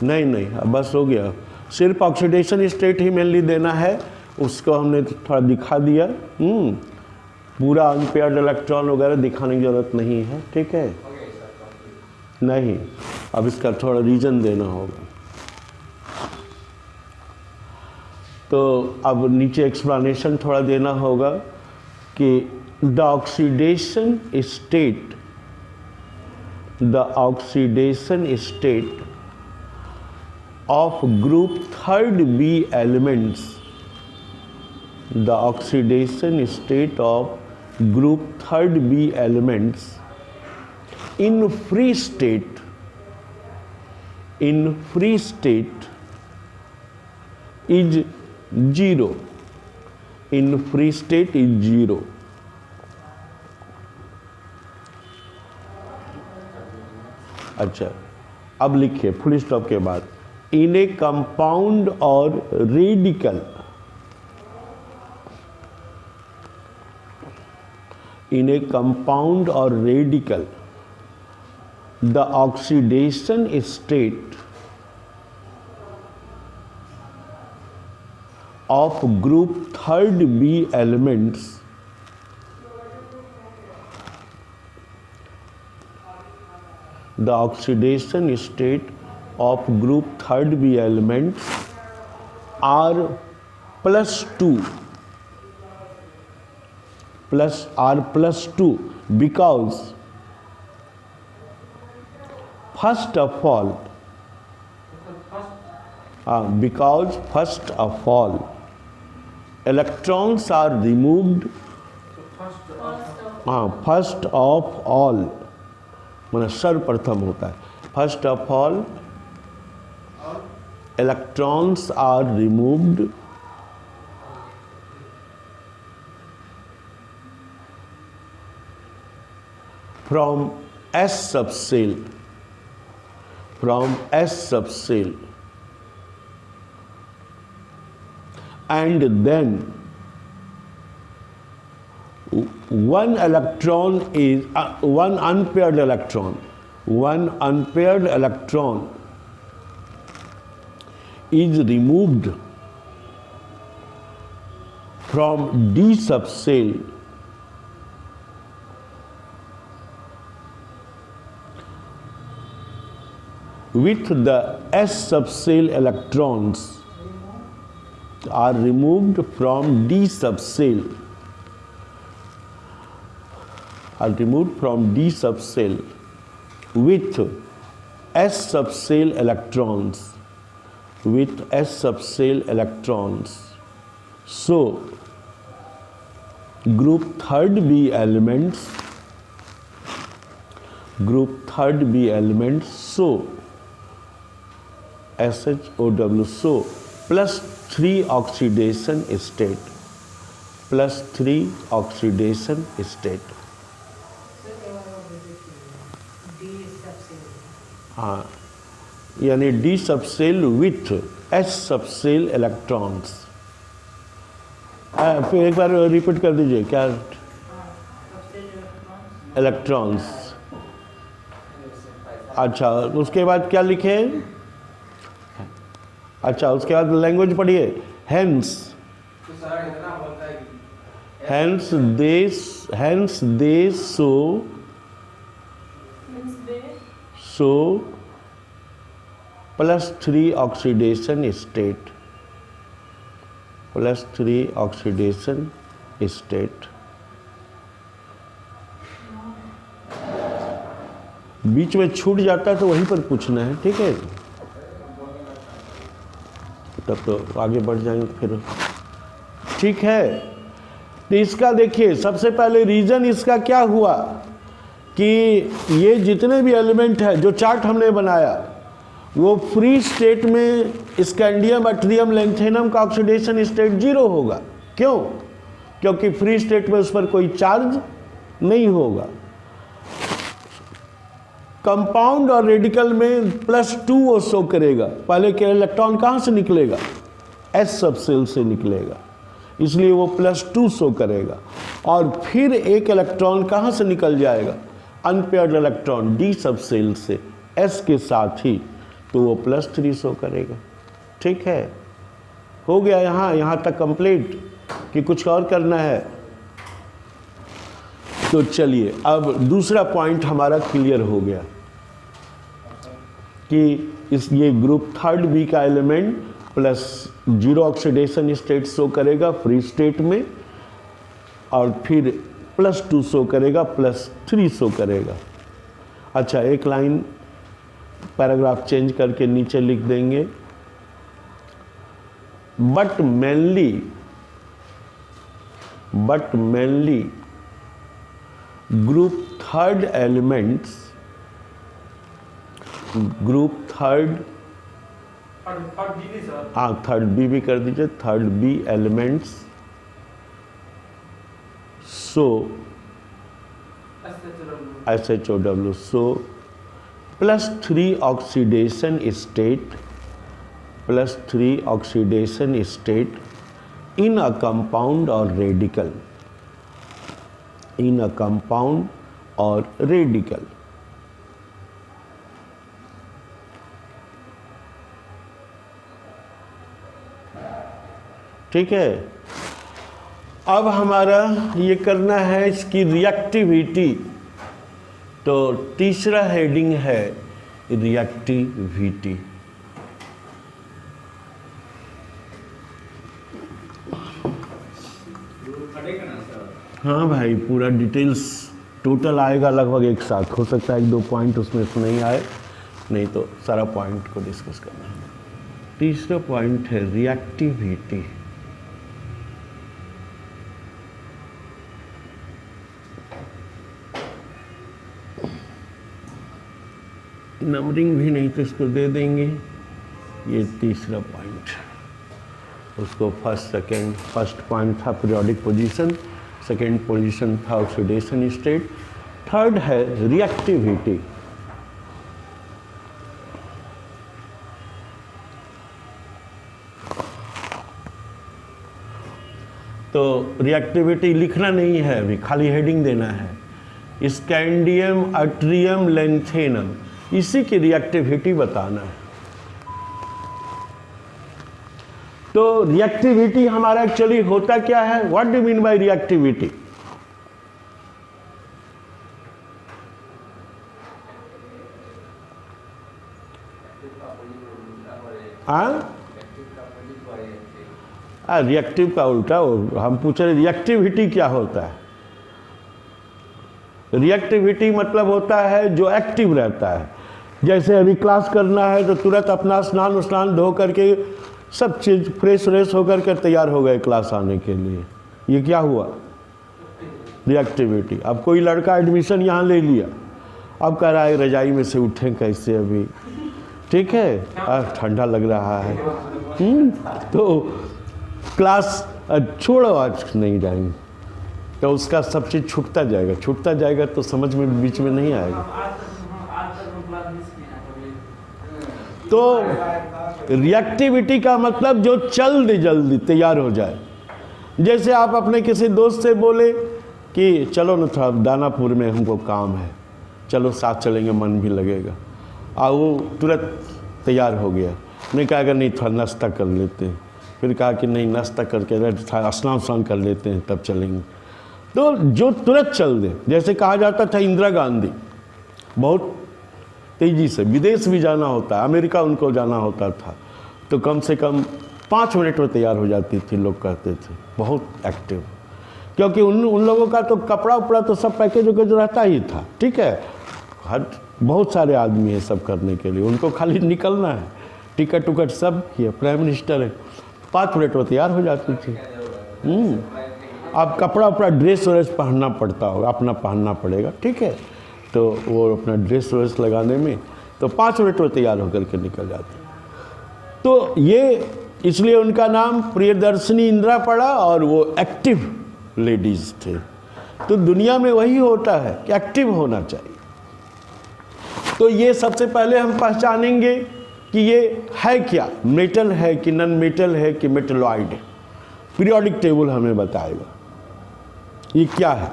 नहीं अब बस हो गया, सिर्फ ऑक्सीडेशन स्टेट ही मेनली देना है, उसको हमने थोड़ा दिखा दिया। पूरा अनपेयर्ड इलेक्ट्रॉन वगैरह दिखाने की जरूरत नहीं है, ठीक है। नहीं, अब इसका थोड़ा रीजन देना होगा। तो अब नीचे एक्सप्लेनेशन थोड़ा देना होगा कि the oxidation state of group 3rd B elements, the oxidation state of group 3rd B elements in free state is 0. In free state is 0. अच्छा, अब लिखिए फुल स्टॉप के बाद, in a compound or radical, the oxidation state of group 3rd B elements of group 3rd B elements are +2 because first of all electrons are removed, first of all माना सर्वप्रथम होता है, first of all electrons are removed from S subshell, and then one unpaired electron is removed from D subshell with the S subshell electrons are removed from D subshell with S subshell electrons. So group 3rd B elements so SHOW, so +3 oxidation state, हाँ, यानी D subshell with S subshell electrons। फिर एक बार repeat कर दीजिए, क्या? Electrons. अच्छा, उसके बाद क्या लिखे? अच्छा, उसके बाद लैंग्वेज पढ़िए। hence they show +3 oxidation state, बीच में छूट जाता है तो वहीं पर पूछना है, ठीक है? तब तो आगे बढ़ जाएंगे फिर, ठीक है। तो इसका देखिए, सबसे पहले रीजन इसका क्या हुआ कि ये जितने भी एलिमेंट है जो चार्ट हमने बनाया वो फ्री स्टेट में स्कैंडियम, अट्रियम, लैंथेनम का ऑक्सीडेशन स्टेट 0 होगा। क्यों? क्योंकि फ्री स्टेट में उस पर कोई चार्ज नहीं होगा। कंपाउंड और रेडिकल में +2 वो शो करेगा। पहले के इलेक्ट्रॉन कहाँ से निकलेगा? S सब सेल से निकलेगा, इसलिए वो +2 शो करेगा। और फिर एक इलेक्ट्रॉन कहाँ से निकल जाएगा? अनपेयर्ड इलेक्ट्रॉन D सब सेल से S के साथ ही, तो वो +3 शो करेगा। ठीक है, हो गया यहाँ तक कंप्लीट कि कुछ और करना है? तो चलिए अब दूसरा पॉइंट हमारा क्लियर हो गया कि ये ग्रुप थर्ड बी का एलिमेंट +0 ऑक्सीडेशन स्टेट शो करेगा फ्री स्टेट में, और फिर +2 शो करेगा, +3 शो करेगा। अच्छा, एक लाइन पैराग्राफ चेंज करके नीचे लिख देंगे, but mainly group third elements, third B भी कर दीजिए, third B elements show SHOW show +3 oxidation state in a compound or radical, ठीक है। अब हमारा ये करना है इसकी रिएक्टिविटी, तो तीसरा हेडिंग है रिएक्टिविटी। हाँ भाई, पूरा डिटेल्स टोटल आएगा लगभग एक साथ, हो सकता है 1-2 पॉइंट उसमें से नहीं आए, नहीं तो सारा पॉइंट को डिस्कस करना है। तीसरा पॉइंट है रिएक्टिविटी। नंबरिंग भी नहीं तो इसको दे देंगे, ये तीसरा पॉइंट, उसको फर्स्ट पॉइंट था पीरियोडिक पोजीशन, सेकेंड पोजीशन था ऑक्सीडेशन स्टेट, थर्ड है रिएक्टिविटी। तो रिएक्टिविटी लिखना नहीं है अभी, खाली हेडिंग देना है। स्कैंडियम अट्रियम लेंथेनम, इसी की रिएक्टिविटी बताना है। तो रिएक्टिविटी हमारा एक्चुअली होता क्या है? What do mean by reactivity? Reactive का उल्टा, हम पूछ रहे रिएक्टिविटी क्या होता है? रिएक्टिविटी मतलब होता है जो एक्टिव रहता है। जैसे अभी क्लास करना है तो तुरंत अपना स्नान धो करके सब चीज़ फ्रेश होकर के तैयार हो गए क्लास आने के लिए, ये क्या हुआ? रिएक्टिविटी। अब कोई लड़का एडमिशन यहाँ ले लिया, अब कह रहा है रजाई में से उठें कैसे अभी, ठीक है, ठंडा लग रहा है, तो क्लास छोड़ो आज नहीं जाएंगे, तो उसका सब चीज़ छूटता जाएगा तो समझ में बीच में नहीं आएगा। तो रिएक्टिविटी का मतलब जो जल्दी तैयार हो जाए। जैसे आप अपने किसी दोस्त से बोले कि चलो ना थोड़ा दानापुर में हमको काम है, चलो साथ चलेंगे, मन भी लगेगा, और वो तुरंत तैयार हो गया। नहीं कहा नहीं थोड़ा नाश्ता कर लेते हैं, फिर कहा कि नहीं नाश्ता करके स्नान कर लेते हैं तब चलेंगे। तो जो तुरंत चल दे, जैसे कहा जाता था इंदिरा गांधी बहुत तेज़ी से विदेश भी जाना होता है, अमेरिका उनको जाना होता था, तो कम से कम 5 मिनट में तैयार हो जाती थी, लोग कहते थे बहुत एक्टिव, क्योंकि उन लोगों का तो कपड़ा उपड़ा तो सब पैकेज वैकेज रहता ही था, ठीक है, हर बहुत सारे आदमी है सब करने के लिए, उनको खाली निकलना है, टिकट उकट सब ये प्राइम मिनिस्टर है, 5 मिनट में तैयार हो जाती थी। अब कपड़ा उपड़ा ड्रेस व्रेस पहनना पड़ता होगा, अपना पहनना पड़ेगा, ठीक है, तो वो अपना ड्रेस व्रेस लगाने में तो 5 मिनट में तैयार होकर के निकल जाते। तो ये इसलिए उनका नाम प्रियदर्शनी इंदिरा पड़ा, और वो एक्टिव लेडीज़ थे। तो दुनिया में वही होता है कि एक्टिव होना चाहिए। तो ये सबसे पहले हम पहचानेंगे कि ये है क्या, मेटल है कि नॉन मेटल है कि मेटलॉइड है। पीरियोडिक टेबल हमें बताएगा ये क्या है।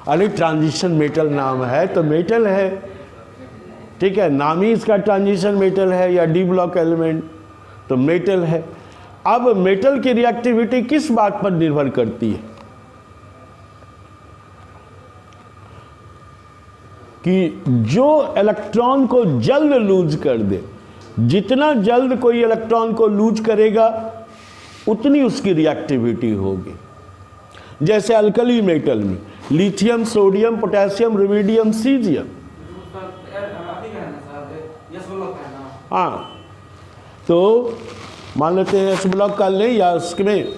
अरे ट्रांजिशन मेटल नाम है तो मेटल है, ठीक है, नाम ही इसका ट्रांजिशन मेटल है या डी ब्लॉक एलिमेंट, तो मेटल है। अब मेटल की रिएक्टिविटी किस बात पर निर्भर करती है कि जो इलेक्ट्रॉन को जल्द लूज कर दे, जितना जल्द कोई इलेक्ट्रॉन को लूज करेगा उतनी उसकी रिएक्टिविटी होगी। जैसे अल्कली मेटल में lithium, sodium, potassium, rubidium, caesium, हाँ, तो मान लेते हैं एस ब्लॉक का लें या उसमें,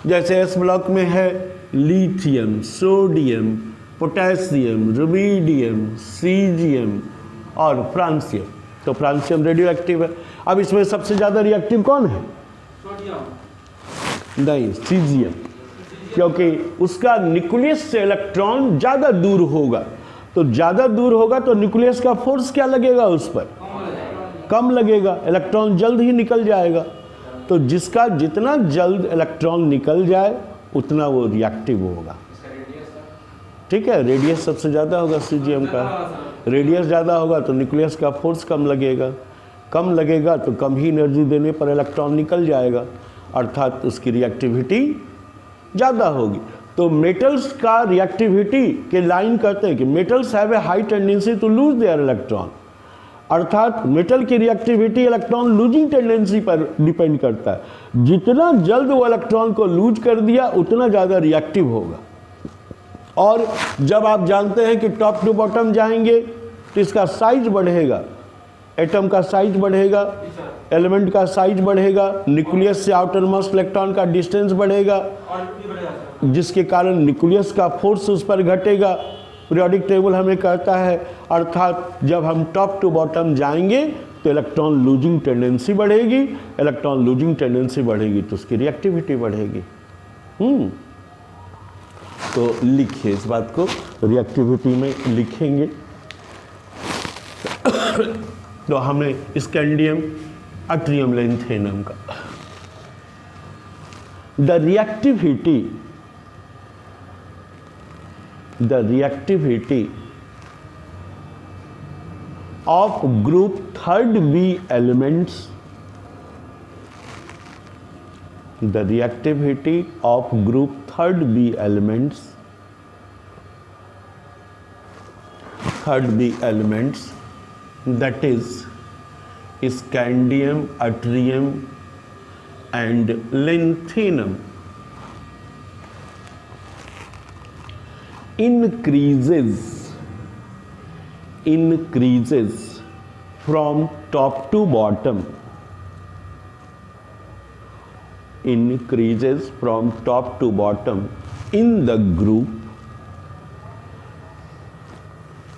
जैसे एस ब्लॉक में है lithium, sodium, potassium, rubidium, caesium और फ्रांसियम, तो फ्रांसियम रेडियो एक्टिव है। अब इसमें सबसे ज़्यादा रिएक्टिव कौन है? नहीं, सीजियम, क्योंकि उसका न्यूक्लियस से इलेक्ट्रॉन ज़्यादा दूर होगा, तो ज़्यादा दूर होगा तो न्यूक्लियस का फोर्स क्या लगेगा उस पर? कम लगेगा, इलेक्ट्रॉन जल्द ही निकल जाएगा। तो जिसका जितना जल्द इलेक्ट्रॉन निकल जाए उतना वो रिएक्टिव होगा, ठीक है। रेडियस सबसे ज़्यादा होगा सीजियम का, रेडियस ज़्यादा होगा तो न्यूक्लियस का फोर्स कम लगेगा, कम लगेगा तो कम ही एनर्जी देने पर इलेक्ट्रॉन निकल जाएगा, अर्थात उसकी रिएक्टिविटी ज़्यादा होगी। तो मेटल्स का रिएक्टिविटी के लाइन कहते हैं कि metals have a high tendency to lose their electron, अर्थात मेटल की रिएक्टिविटी इलेक्ट्रॉन लूजिंग टेंडेंसी पर डिपेंड करता है। जितना जल्द वो इलेक्ट्रॉन को लूज कर दिया उतना ज़्यादा रिएक्टिव होगा। और जब आप जानते हैं कि टॉप टू बॉटम जाएंगे तो इसका साइज बढ़ेगा, एटम का साइज बढ़ेगा, एलिमेंट का साइज बढ़ेगा, न्यूक्लियस से आउटर मोस्ट इलेक्ट्रॉन का डिस्टेंस बढ़ेगा, जिसके कारण न्यूक्लियस का फोर्स उस पर घटेगा। पीरियोडिक टेबल हमें कहता है, अर्थात जब हम टॉप टू बॉटम जाएंगे तो इलेक्ट्रॉन लूजिंग टेंडेंसी बढ़ेगी, इलेक्ट्रॉन लूजिंग टेंडेंसी बढ़ेगी तो उसकी रिएक्टिविटी बढ़ेगी। तो लिखिए इस बात को, रिएक्टिविटी में लिखेंगे। तो हमें स्कैंडियम, अट्रियम, लेंथेनम का the reactivity of group 3rd B elements, the reactivity of group 3rd B elements, 3rd B elements, that is scandium, yttrium and lanthanum, increases from top to bottom, increases from top to bottom in the group,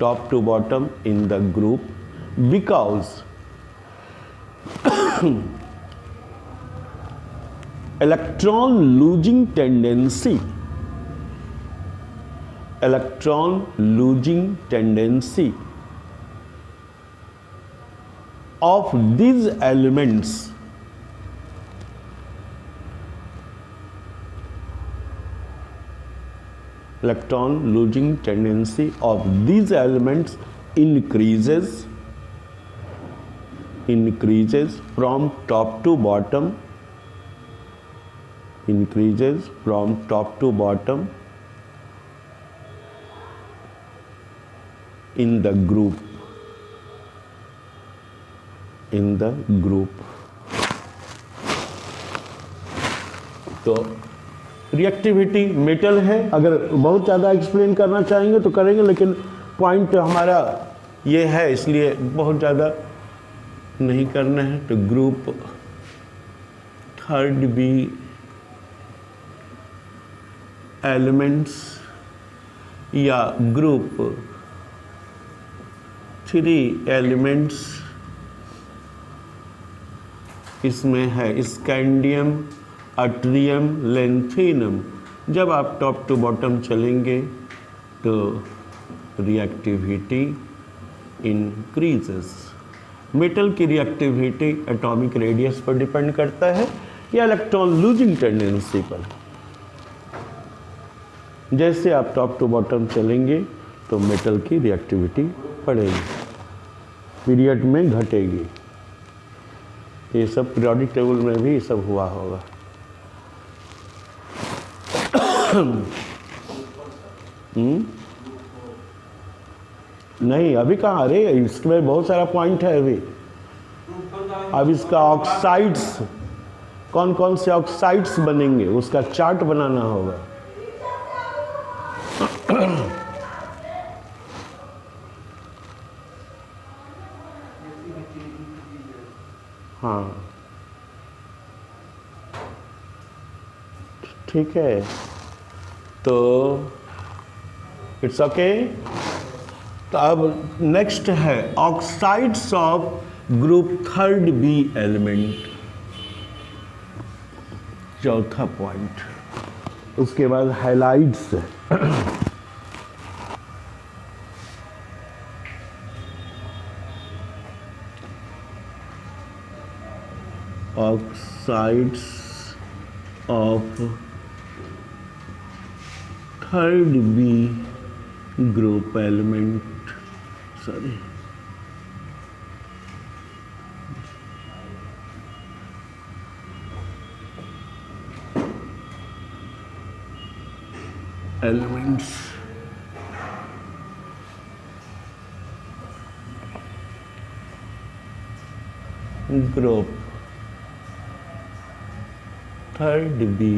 top to bottom in the group, because electron losing tendency of these elements increases from top to bottom, increases from top to bottom in the group, तो reactivity metal है। अगर बहुत ज़्यादा explain करना चाहेंगे तो करेंगे, लेकिन पॉइंट हमारा ये है इसलिए बहुत ज़्यादा नहीं करना है। तो ग्रुप 3rd B एलिमेंट्स या ग्रुप 3 एलिमेंट्स, इसमें है स्कैंडियम, अट्रियम, लेंथेनम। जब आप टॉप टू बॉटम चलेंगे तो रिएक्टिविटी इंक्रीजेस। मेटल की रिएक्टिविटी एटॉमिक रेडियस पर डिपेंड करता है या इलेक्ट्रॉन लूजिंग टेंडेंसी पर। जैसे आप टॉप टू बॉटम चलेंगे तो मेटल की रिएक्टिविटी बढ़ेगी, पीरियड में घटेगी। ये सब पीरियोडिक टेबल में भी सब हुआ होगा। नहीं अभी कहाँ, अरे इसमें बहुत सारा पॉइंट है अभी। अब इसका ऑक्साइड्स, कौन कौन से ऑक्साइड्स बनेंगे उसका चार्ट बनाना होगा। हाँ ठीक है, तो इट्स ओके। तो अब नेक्स्ट है oxides of group third B element, चौथा पॉइंट। उसके बाद highlights oxides of third B group element, sorry elements group third B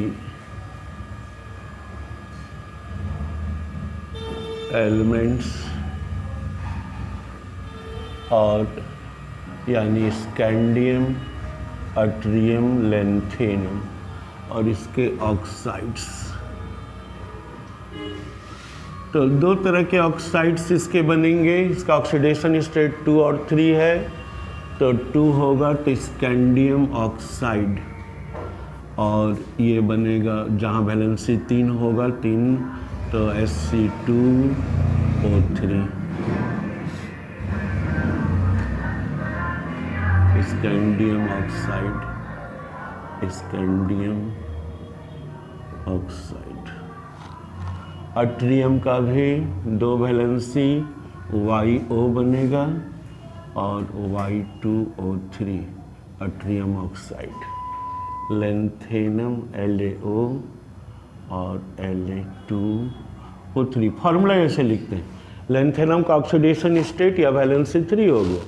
elements और यानी स्कैंडियम, अट्रियम, लैंथेनियम और इसके ऑक्साइड्स। तो दो तरह के ऑक्साइड्स इसके बनेंगे। इसका ऑक्सीडेशन स्टेट 2 और 3 है, तो 2 होगा तो स्कैंडियम ऑक्साइड, और ये बनेगा जहाँ वैलेंसी 3 होगा 3 तो Sc2O3 scandium oxide, scandium oxide. Yttrium का भी 2 वैलेंसी YO बनेगा और Y2O3 atrium oxide. Lanthanum LaO और La2O3। फार्मूला ऐसे लिखते हैं, लैंथेनम का ऑक्सीडेशन स्टेट या वैलेंसी 3 हो गया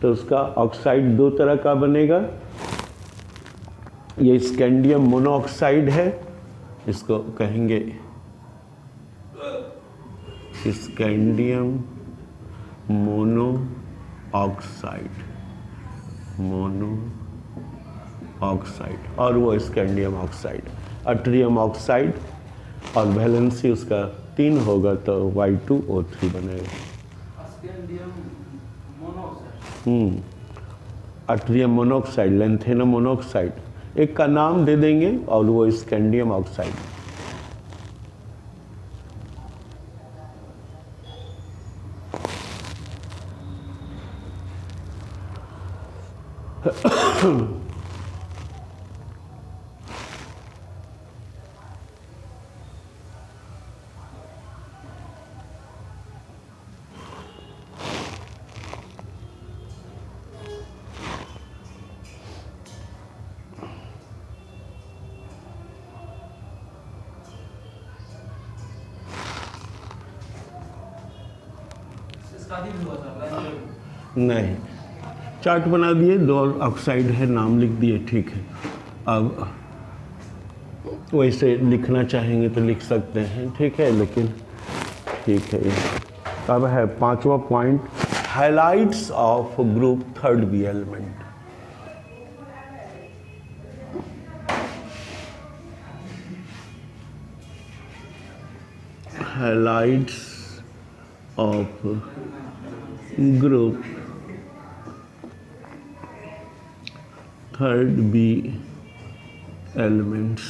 तो उसका ऑक्साइड 2 तरह का बनेगा। ये स्कैंडियम मोनोऑक्साइड है, इसको कहेंगे scandium mono oxide, mono oxide, और वो स्कैंडियम ऑक्साइड। अट्रियम ऑक्साइड और वैलेंसी उसका 3 होगा तो Y2O3 बनेगा। अट्रियम मोनोऑक्साइड, लैंथेनम मोनोऑक्साइड, एक का नाम दे देंगे और वो स्कैंडियम ऑक्साइड। नहीं, चार्ट बना दिए, 2 ऑक्साइड है, नाम लिख दिए, ठीक है। अब वैसे लिखना चाहेंगे तो लिख सकते हैं, ठीक है, लेकिन ठीक है। अब है 5वां point, halides of group third B element. Halides of group third B elements.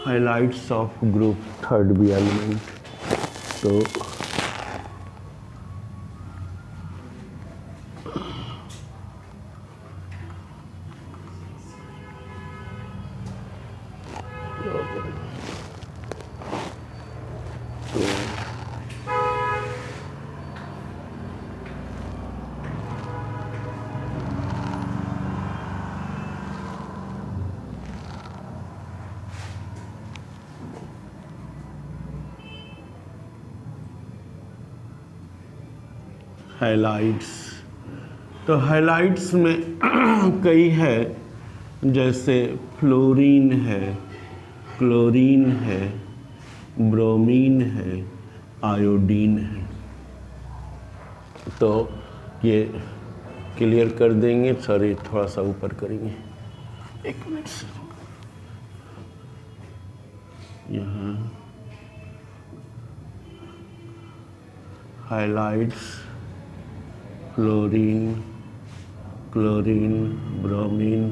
Halides of group third B element. तो हाइलाइट्स, तो हाइलाइट्स में कई है, जैसे फ्लोरीन है, क्लोरीन है, ब्रोमीन है, आयोडीन है। तो ये क्लियर कर देंगे। सॉरी, थोड़ा सा ऊपर करेंगे, एक मिनट से। यहाँ halides fluorine, chlorine, bromine,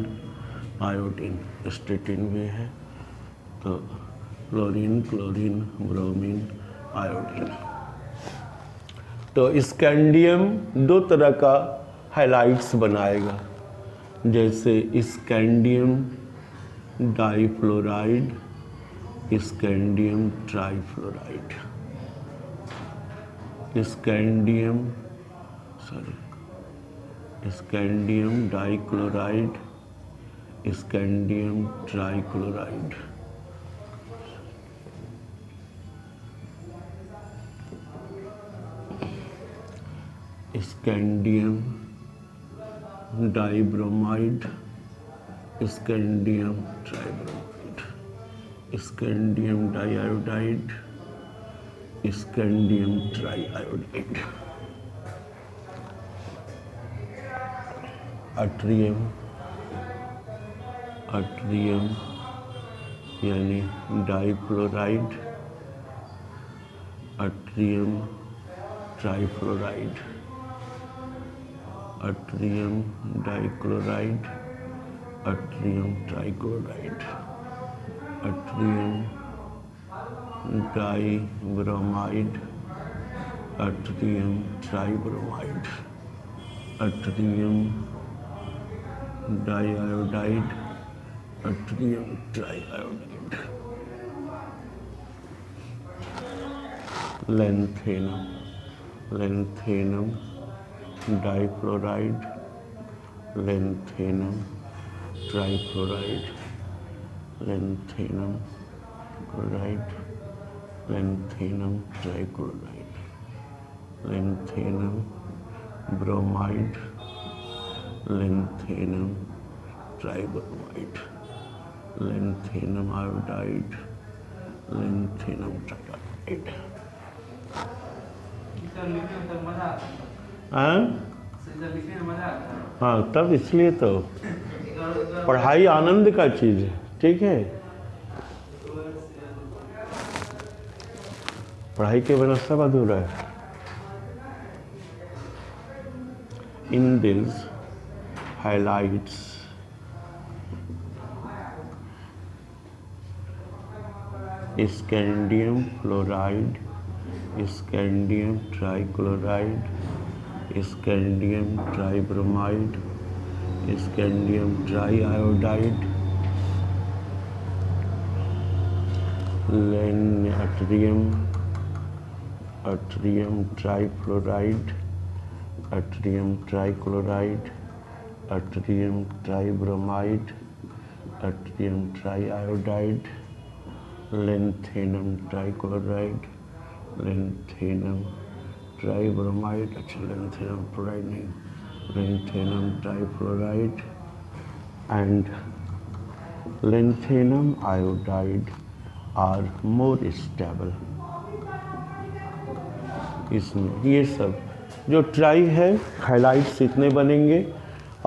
iodine, astatine भी है। तो फ्लोरीन, क्लोरीन, ब्रोमीन, आयोडीन। तो स्कैंडियम दो तरह का हाइलाइट्स बनाएगा, जैसे scandium difluoride, scandium trifluoride. Scandium dichloride, scandium trichloride. Scandium dibromide, scandium tribromide, scandium diiodide, scandium triiodide. Yttrium यानी dichloride, yttrium trifluoride, yttrium dichloride, yttrium trichloride, yttrium dibromide, yttrium tribromide, yttrium diiodide, yttrium triiodide. Lanthanum difluoride, lanthanum trifluoride, lanthanum chloride, lanthanum trichloride, lanthanum bromide, lanthanum tribromide, lanthanum iodide, lanthanum triiodide. हाँ, तब इसलिए तो पढ़ाई आनंद का चीज़ है, ठीक है। पढ़ाई के बिना सब अधूरा है। In this highlights scandium fluoride, scandium trichloride, scandium tribromide, scandium triiodide, atrium trifluoride, atrium trichloride, atrium tribromide, atrium triiodide, lanthanum trichloride, lanthanum tribromide, lanthanum fluoride नहीं, lanthanum trifluoride and lanthanum iodide are more stable। इसमें ये सब जो try है highlights इतने बनेंगे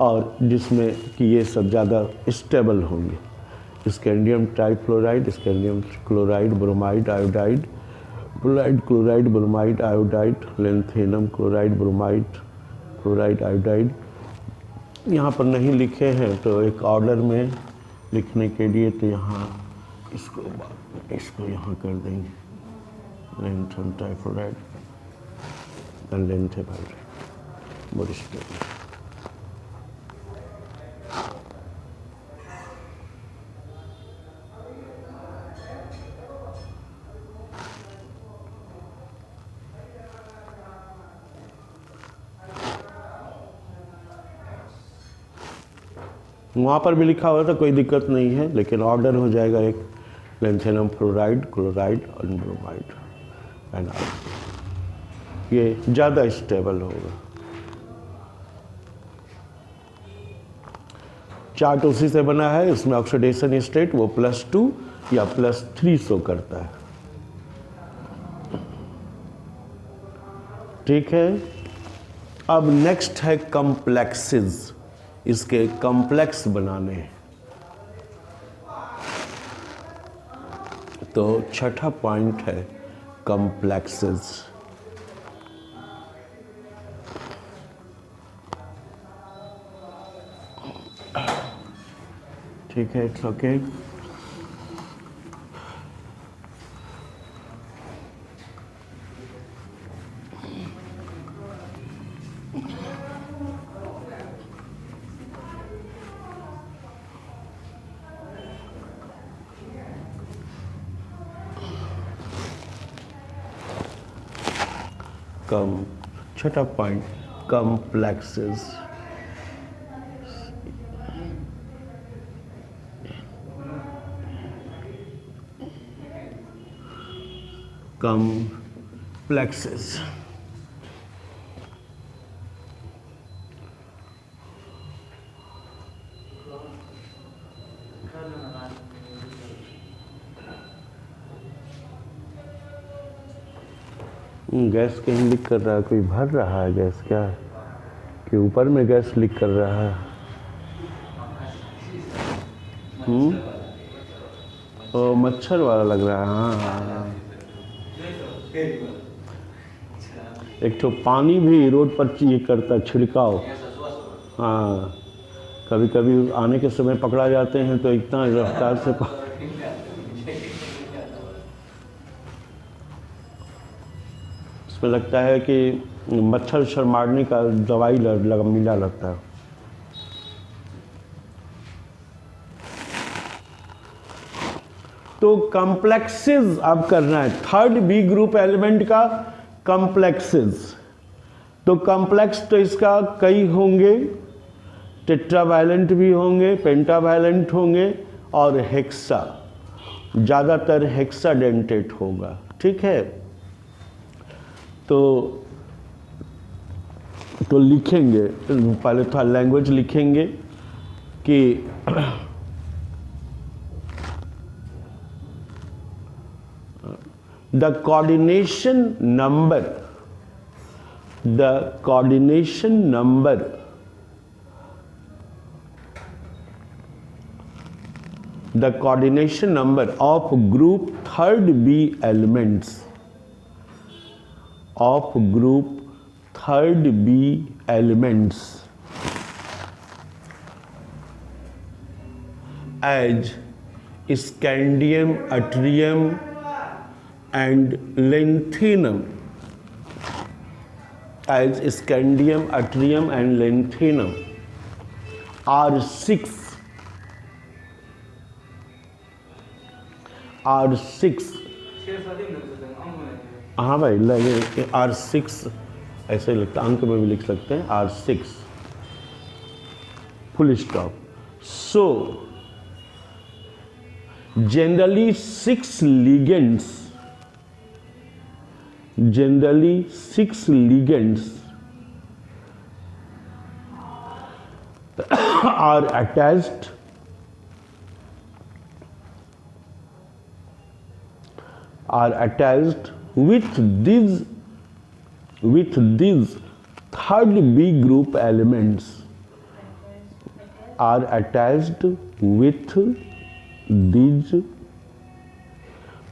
और जिसमें कि ये सब ज़्यादा स्टेबल होंगे। Scandium trifluoride, scandium chloride, bromide, iodide, bromide, chloride, bromide, iodide, lanthanum chloride, bromide, chloride, iodide. यहाँ पर नहीं लिखे हैं तो एक ऑर्डर में लिखने के लिए तो यहाँ इसको यहाँ कर देंगे, लेंथ ट्राइफ्लोराइड लेंथ है बहुत स्टेबल। वहाँ पर भी लिखा हुआ था, कोई दिक्कत नहीं है, लेकिन ऑर्डर हो जाएगा एक लेंथेनम फ्लोराइड, क्लोराइड और ब्रोमाइड एंड ये ज़्यादा स्टेबल होगा। चार्ट उसी से बना है, इसमें ऑक्सीडेशन स्टेट वो +2 या +3 शो करता है। ठीक है, अब नेक्स्ट है कॉम्प्लेक्सेस, इसके कॉम्प्लेक्स बनाने हैं। तो छठा पॉइंट है कॉम्प्लेक्सेस। ठीक है, इट्स ओके। छठा पॉइंट कॉम्प्लेक्सेस। कॉम्प्लेक्सेस गैस कहीं लीक कर रहा है, कोई भर रहा है गैस क्या, कि ऊपर में गैस लीक कर रहा है? ओ मच्छर वाला लग रहा है। हाँ, एक तो पानी भी रोड पर ये करता छिड़काव। हाँ, कभी कभी आने के समय पकड़ा जाते हैं तो इतना रफ्तार से इसमें लगता है कि मच्छर उच्छर मारने का दवाई मिला लगता है। तो कॉम्प्लेक्सेस अब करना है, थर्ड बी ग्रुप एलिमेंट का कॉम्प्लेक्सेस। तो कॉम्प्लेक्स तो इसका कई होंगे, टेट्रावैलेंट भी होंगे, पेंटावैलेंट होंगे और हेक्सा, ज़्यादातर हेक्साडेंटेट होगा। ठीक है, तो लिखेंगे, पहले थोड़ा लैंग्वेज लिखेंगे कि the coordination number of group third B elements as scandium, yttrium and lanthanum, are 6 हाँ भाई लगे R6 ऐसे लगता, अंक में भी लिख सकते हैं R6 full stop. So generally 6 ligands are attached with these third B group elements, are attached with these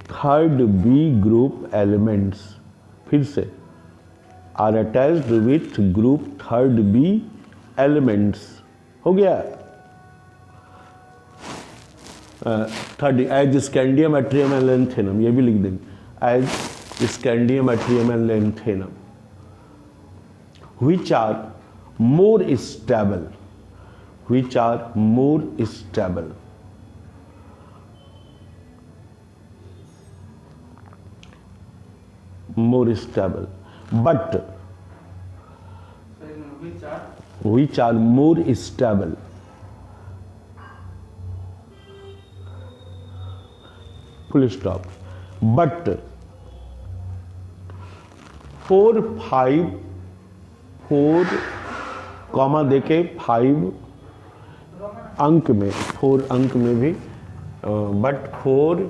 third B group elements, फिर से are attached with group third B elements। हो गया। Third as scandium yttrium and lanthanum, ये भी लिख देंगे as scandium yttrium and lanthanum, which are more stable, which are more stable, more stable, but which are more stable, full stop, but 4 5 4 comma देके 5 अंक में, 4 अंक में भी बट 4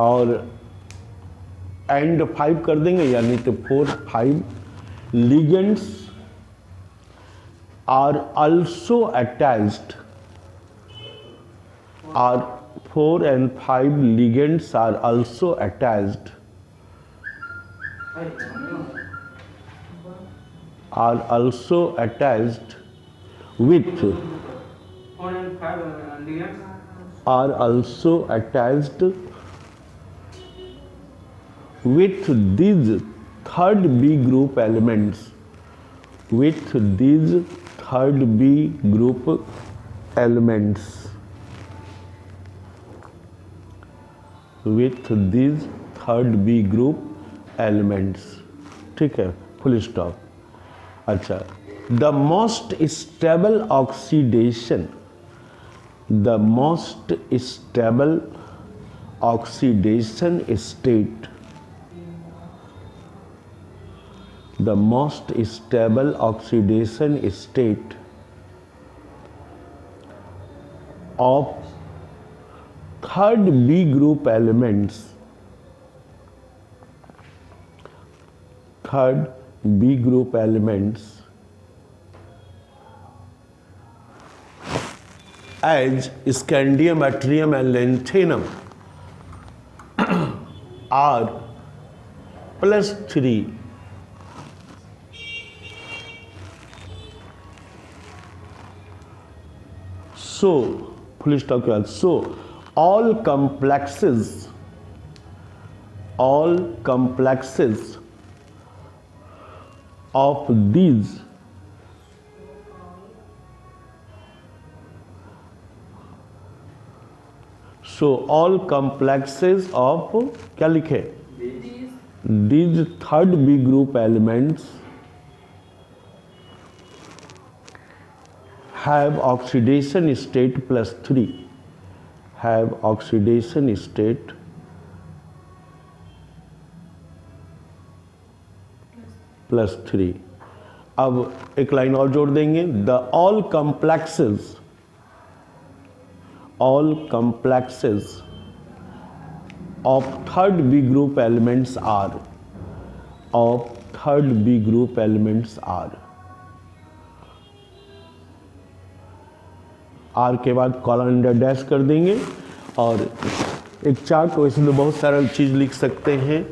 और एंड 5 कर देंगे, यानी तो 4 5 ligands are also attached, are 4 and 5 ligands are also attached, are also attached with, are also attached with these third B group elements, with these third B group elements, with these third B group elements, ठीक है, full stop. अच्छा, the most stable oxidation, the most stable oxidation state, the most stable oxidation state of third B group elements, third B group elements as scandium, yttrium and lanthanum are +3 so full stop के बाद so all complexes of these so all complexes of क्या लिखे, these third B group elements have oxidation state +3, have oxidation state +3। अब एक line और जोड़ देंगे, the all complexes of third B group elements are, of third B group elements are, are के बाद colon under dash कर देंगे और एक चार्ट, वैसे तो बहुत सारा चीज़ लिख सकते हैं,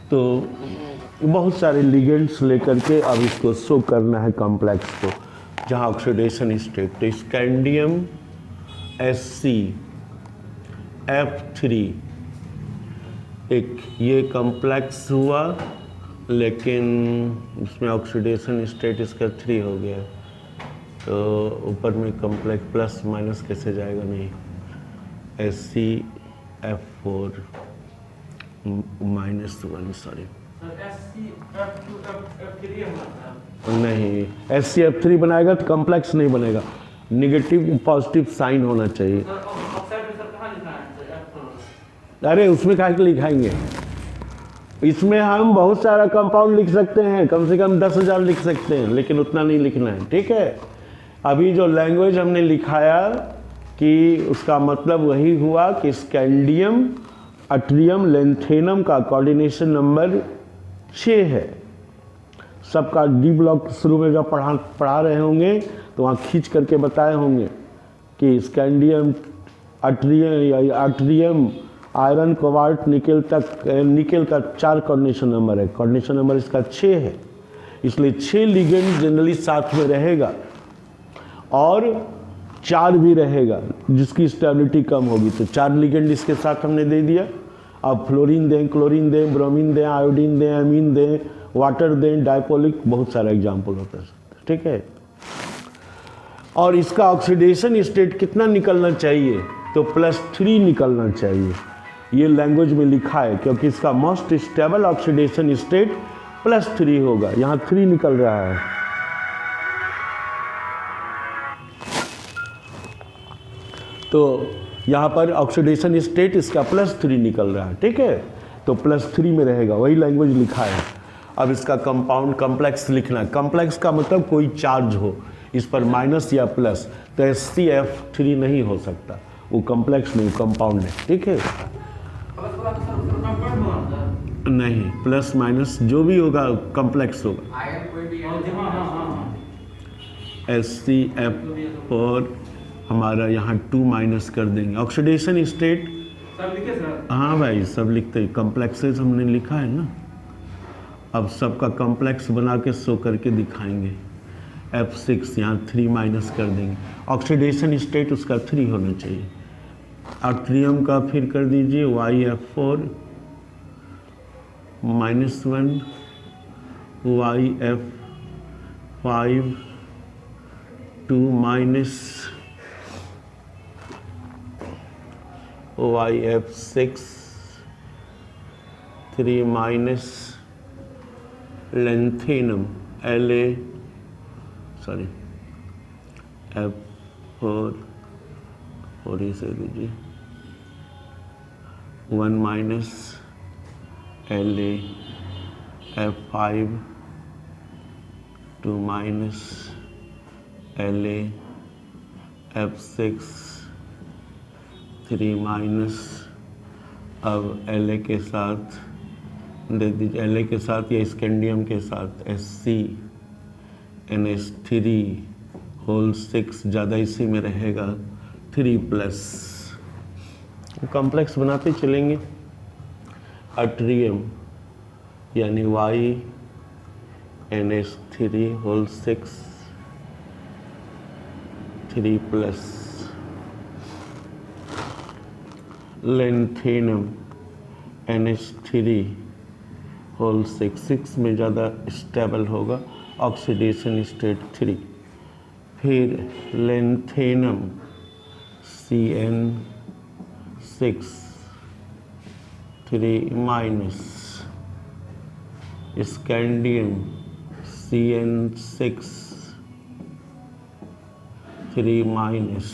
तो बहुत सारे लिगेंड्स लेकर के अब इसको शो करना है कॉम्प्लेक्स को, जहाँ ऑक्सीडेशन स्टेट, तो स्कैंडियम ScF3 एक ये कॉम्प्लेक्स हुआ, लेकिन उसमें ऑक्सीडेशन स्टेट इसका 3 हो गया, तो ऊपर में कॉम्प्लेक्स प्लस माइनस कैसे जाएगा, नहीं, ScF4 -1 सॉरी नहीं, ScF3 बनाएगा तो कॉम्प्लेक्स नहीं बनेगा, निगेटिव पॉजिटिव साइन होना चाहिए। अरे उसमें क्या लिखाएंगे, इसमें हम बहुत सारा कंपाउंड लिख सकते हैं, कम से कम 10,000 लिख सकते हैं, लेकिन उतना नहीं लिखना है, ठीक है। अभी जो लैंग्वेज हमने लिखाया कि उसका मतलब वही हुआ कि स्कैंडियम, यट्रियम, लैंथेनम का कोऑर्डिनेशन नंबर 6 है। सबका डी ब्लॉक शुरू में जब पढ़ा रहे होंगे तो वहाँ खींच करके बताए होंगे कि scandium, yttrium, iron, cobalt, nickel तक, निकेल का 4 कोऑर्डिनेशन नंबर है, कोऑर्डिनेशन नंबर इसका 6 है, इसलिए 6 लिगेंड जनरली साथ में रहेगा। और 4 भी रहेगा जिसकी स्टेबिलिटी कम होगी, तो 4 लिगेंड इसके साथ हमने दे दिया। अब फ्लोरीन दें, क्लोरीन दें, ब्रोमीन दें, आयोडीन दें, एमीन दें, वाटर दें, डायपोलिक, बहुत सारा एग्जाम्पल होता है, ठीक है। और इसका ऑक्सीडेशन स्टेट कितना निकलना चाहिए, तो +3 निकलना चाहिए। ये लैंग्वेज में लिखा है क्योंकि इसका मोस्ट स्टेबल ऑक्सीडेशन स्टेट +3 होगा, यहाँ 3 निकल रहा है। तो यहाँ पर ऑक्सीडेशन स्टेट इसका +3 निकल रहा है, ठीक है। तो +3 में रहेगा, वही लैंग्वेज लिखा है। अब इसका कंपाउंड कॉम्प्लेक्स लिखना है। कॉम्प्लेक्स का मतलब कोई चार्ज हो, इस पर माइनस या प्लस, तो SCF3 नहीं हो सकता, वो कॉम्प्लेक्स नहीं, कंपाउंड है, ठीक है। नहीं, प्लस माइनस जो भी होगा कॉम्प्लेक्स होगा। SCF और हमारा यहाँ 2 माइनस कर देंगे। ऑक्सीडेशन स्टेट सब लिखे सर? हाँ भाई, सब लिखते हैं, कॉम्प्लेक्सेस हमने लिखा है ना। अब सबका कॉम्प्लेक्स बना के शो करके दिखाएंगे। F6 यहाँ 3 माइनस कर देंगे। ऑक्सीडेशन स्टेट उसका 3 होना चाहिए। आर्ट्रियम का फिर कर दीजिए YF4 -1, YF5 2 minus, YF6 3 minus, lanthanum F4 और इसे दीजिए 1 minus, F5 2 minus, F6 3 minus. अब La के साथ दे दीजिए, La के साथ या स्कैंडियम के साथ SCNH3 ज़्यादा इसी में रहेगा 3+। कॉम्प्लेक्स बनाते चलेंगे। अट्रियम यानी YNH3 3+, लेंथेनम NH3 6 में ज़्यादा स्टेबल होगा, ऑक्सीडेशन स्टेट 3। फिर lanthanum CN6 3 minus, scandium CN6 3 minus,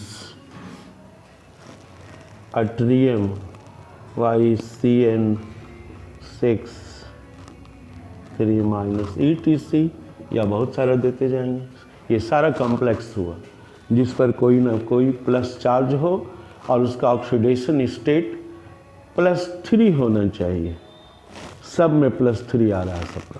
yttrium YCN6 3 minus, ETC या बहुत सारा देते जाएंगे। ये सारा कॉम्प्लेक्स हुआ जिस पर कोई ना कोई प्लस चार्ज हो और उसका ऑक्सीडेशन स्टेट +3 होना चाहिए। सब में +3 आ रहा है सबका।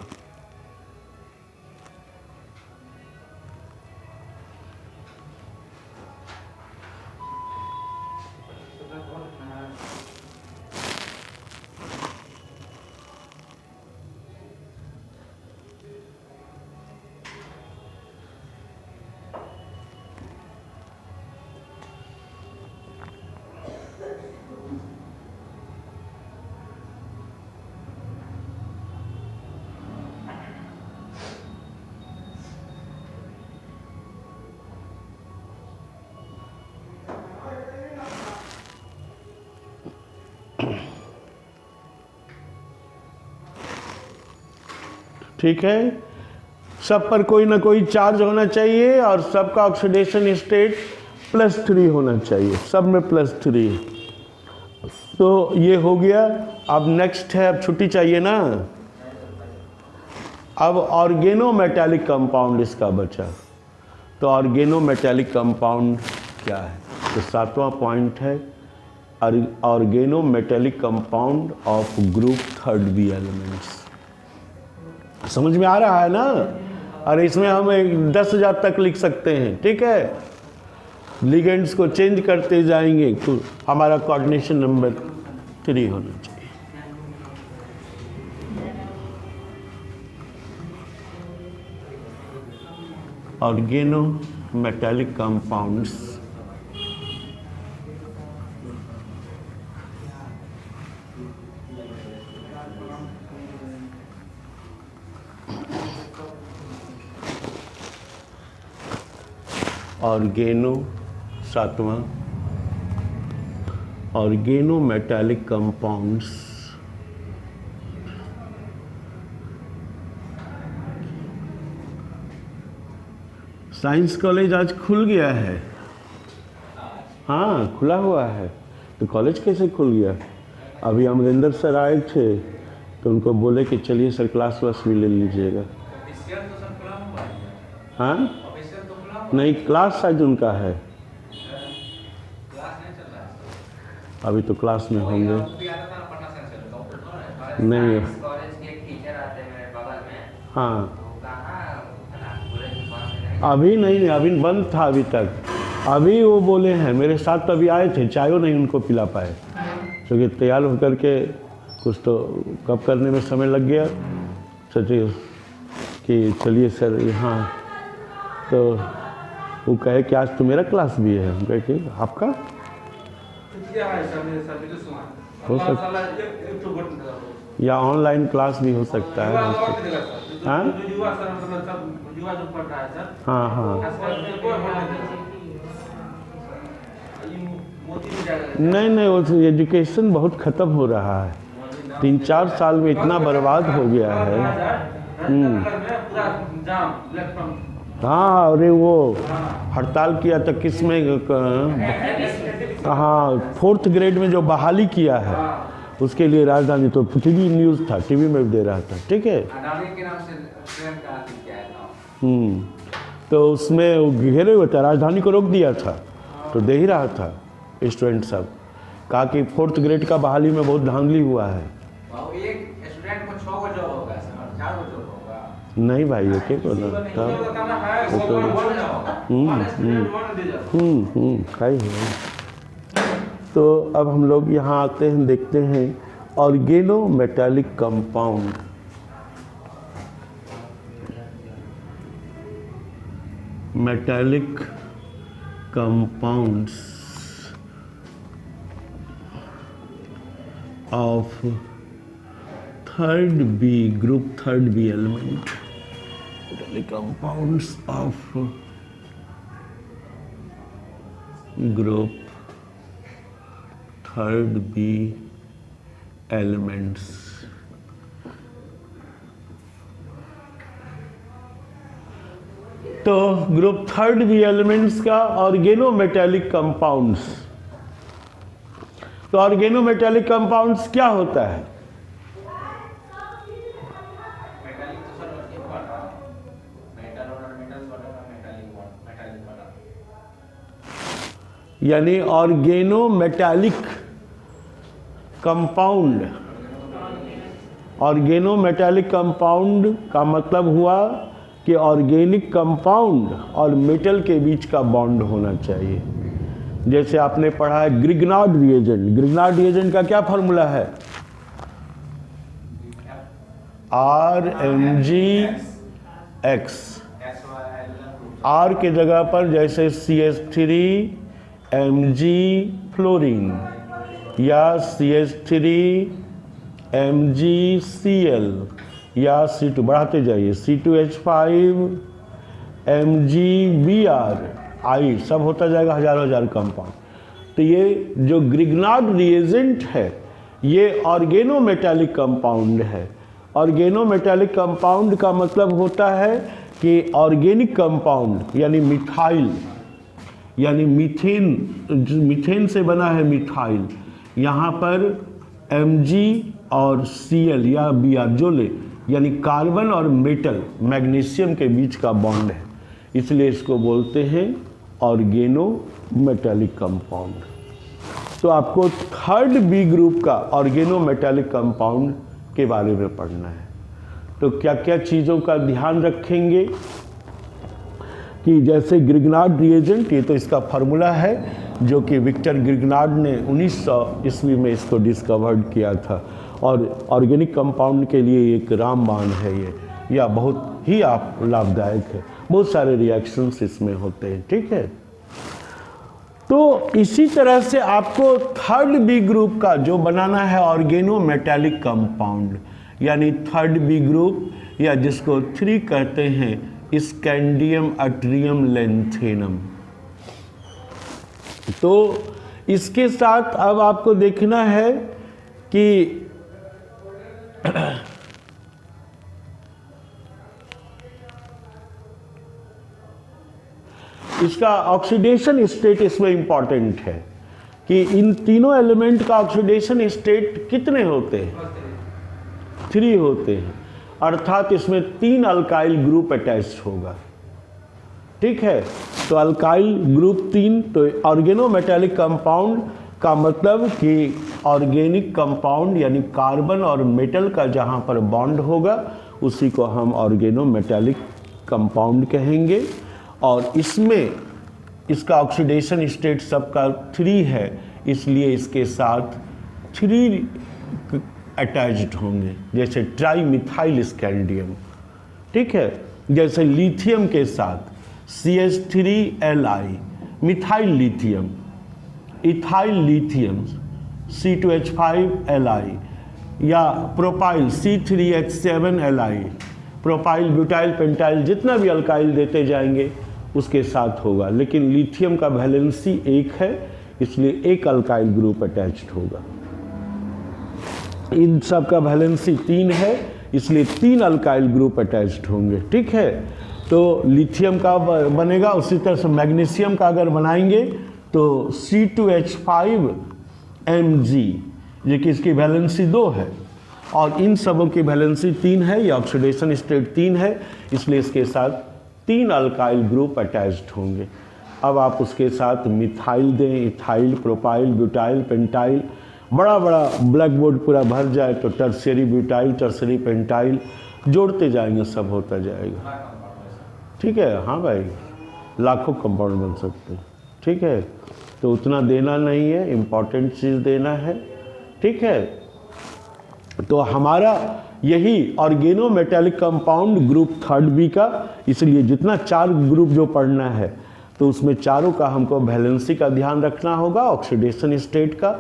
ठीक है, सब पर कोई ना कोई चार्ज होना चाहिए और सबका ऑक्सीडेशन स्टेट +3 होना चाहिए, सब में +3। तो ये हो गया। अब नेक्स्ट है, अब छुट्टी चाहिए ना। अब ऑर्गेनो मेटालिक कंपाउंड इसका बचा। तो ऑर्गेनो मेटालिक कंपाउंड क्या है, तो 7वां पॉइंट है organometallic compound of group 3rd elements. समझ में आ रहा है ना। और इसमें हम 10,000 तक लिख सकते हैं, ठीक है। लिगेंड्स को चेंज करते जाएंगे तो हमारा कोऑर्डिनेशन नंबर 3 होना चाहिए। ऑर्गेनो मेटालिक कंपाउंड्स ऑर्गेनो, सातवां organometallic compounds. Science college आज खुल गया है। हाँ, खुला हुआ है। तो कॉलेज कैसे खुल गया? अभी अमरिंदर सर आए थे तो उनको बोले कि चलिए सर क्लास वास भी ले लीजिएगा। हाँ, नहीं, क्लास शायद उनका है। अभी तो क्लास में होंगे। नहीं, हाँ, अभी नहीं, अभी बंद था अभी तक। अभी वो बोले हैं, मेरे साथ तो अभी आए थे, चाय नहीं उनको पिला पाए क्योंकि तैयार होकर के कुछ तो कब करने में समय लग गया। सोचे कि चलिए सर यहाँ, तो वो कहे कि आज तो मेरा क्लास भी है। हम कहे कि आपका हो सकता या ऑनलाइन क्लास भी हो सकता है। हाँ हाँ हाँ, नहीं नहीं, वो एजुकेशन बहुत ख़त्म हो रहा है। 3-4 साल में इतना बर्बाद हो गया है। हाँ, अरे वो हड़ताल किया था किस में? हाँ, 4th ग्रेड में जो बहाली किया है उसके लिए राजधानी, तो टीवी न्यूज़ था, टीवी में दे रहा था। ठीक है, तो उसमें वो घेरे हुए था, राजधानी को रोक दिया था, तो दे ही रहा था। स्टूडेंट सब कहा कि 4th ग्रेड का बहाली में बहुत धांधली हुआ है। एक स्टूडेंट को 6 गो जॉब होगा, 4 गो जॉब होगा। नहीं भाई, एक एक होना खाई है। तो अब हम लोग यहाँ आते हैं, देखते हैं organometallic compound. Metallic compounds of 3rd B group, 3rd B element, metallic compounds of group 3rd B elements। तो ग्रुप 3rd B एलिमेंट्स का ऑर्गेनो मेटालिक कंपाउंड्स। तो ऑर्गेनो मेटालिक कंपाउंड्स क्या होता है? यानी organometallic compound. Organometallic compound का मतलब हुआ कि ऑर्गेनिक कंपाउंड और मेटल के बीच का बॉन्ड होना चाहिए। जैसे आपने पढ़ा है ग्रिग्नार्ड रिएजेंट। ग्रिग्नार्ड रिएजेंट का क्या फॉर्मूला है? RMgX। R के जगह पर जैसे CH3 Mg फ्लोरीन या CH3 MgCl या C2, बढ़ाते जाइए, C2H5 MgBr आई, सब होता जाएगा हजार कंपाउंड। तो ये जो ग्रिग्नार्ड रिएजेंट है ये ऑर्गेनो मेटालिक कंपाउंड है। ऑर्गेनो मेटालिक कंपाउंड का मतलब होता है कि ऑर्गेनिक कंपाउंड यानी मिथाइल, यानी मीथेन से बना है मिथाइल। यहाँ पर Mg और Cl या Br जो ले, यानी कार्बन और मेटल मैग्नीशियम के बीच का बॉन्ड है, इसलिए इसको बोलते हैं ऑर्गेनो मेटालिक कंपाउंड। तो आपको 3rd बी ग्रुप का ऑर्गेनो मेटालिक कंपाउंड के बारे में पढ़ना है। तो क्या क्या चीज़ों का ध्यान रखेंगे कि जैसे ग्रिग्नार्ड रिएजेंट, ये तो इसका फार्मूला है जो कि विक्टर ग्रिग्नार्ड ने 1900 ईस्वी में इसको डिस्कवर्ड किया था। और ऑर्गेनिक कंपाउंड के लिए एक रामबाण है ये, या बहुत ही आप लाभदायक है। बहुत सारे रिएक्शंस इसमें होते हैं। ठीक है, तो इसी तरह से आपको 3rd बी ग्रुप का जो बनाना है ऑर्गेनो मेटालिक कंपाउंड, यानी 3rd बी ग्रुप या जिसको 3 कहते हैं, स्कैंडियम अट्रियम लेंथेनम। तो इसके साथ अब आपको देखना है कि इसका ऑक्सीडेशन स्टेट इसमें इंपॉर्टेंट है कि इन तीनों एलिमेंट का ऑक्सीडेशन स्टेट कितने होते हैं, 3 होते हैं, अर्थात इसमें 3 अल्काइल ग्रुप अटैच होगा। ठीक है, तो अल्काइल ग्रुप 3, तो ऑर्गेनोमेटालिक कंपाउंड का मतलब कि ऑर्गेनिक कंपाउंड यानी कार्बन और मेटल का जहाँ पर बॉन्ड होगा उसी को हम ऑर्गेनोमेटालिक कंपाउंड कहेंगे। और इसमें इसका ऑक्सीडेशन स्टेट सबका 3 है, इसलिए इसके साथ 3 अटैच्ड होंगे, जैसे ट्राई मिथाइल स्कैंडियम। ठीक है, जैसे लिथियम के साथ CH3Li, methyl lithium, ethyl lithium C2H5Li, या propyl C3H7Li, propyl butyl pentyl, जितना भी अल्काइल देते जाएंगे उसके साथ होगा। लेकिन लिथियम का वैलेंसी 1 है, इसलिए 1 अल्काइल ग्रुप अटैच्ड होगा। इन सब का वैलेंसी 3 है, इसलिए 3 अल्काइल ग्रुप अटैच्ड होंगे। ठीक है, तो लिथियम का बनेगा। उसी तरह से मैग्नीशियम का अगर बनाएंगे तो C2H5Mg, जो कि इसकी वैलेंसी 2 है, और इन सबों की वैलेंसी 3 है, या ऑक्सीडेशन स्टेट 3 है, इसलिए इसके साथ 3 अल्काइल ग्रुप अटैच्ड होंगे। अब आप उसके साथ मिथाइल दें, इथाइल, प्रोपाइल, ब्यूटाइल, पेंटाइल, बड़ा बड़ा ब्लैक बोर्ड पूरा भर जाए तो टर्शियरी ब्यूटाइल, टर्शियरी पेंटाइल, जोड़ते जाएंगे, सब होता जाएगा। ठीक है, हाँ भाई, लाखों कंपाउंड बन सकते हैं। ठीक है, तो उतना देना नहीं है, इम्पॉर्टेंट चीज़ देना है। ठीक है, तो हमारा यही organometallic compound group 3rd B का, इसलिए जितना 4 ग्रुप जो पढ़ना है तो उसमें चारों का हमको वैलेंसी का ध्यान रखना होगा, ऑक्सीडेशन स्टेट का।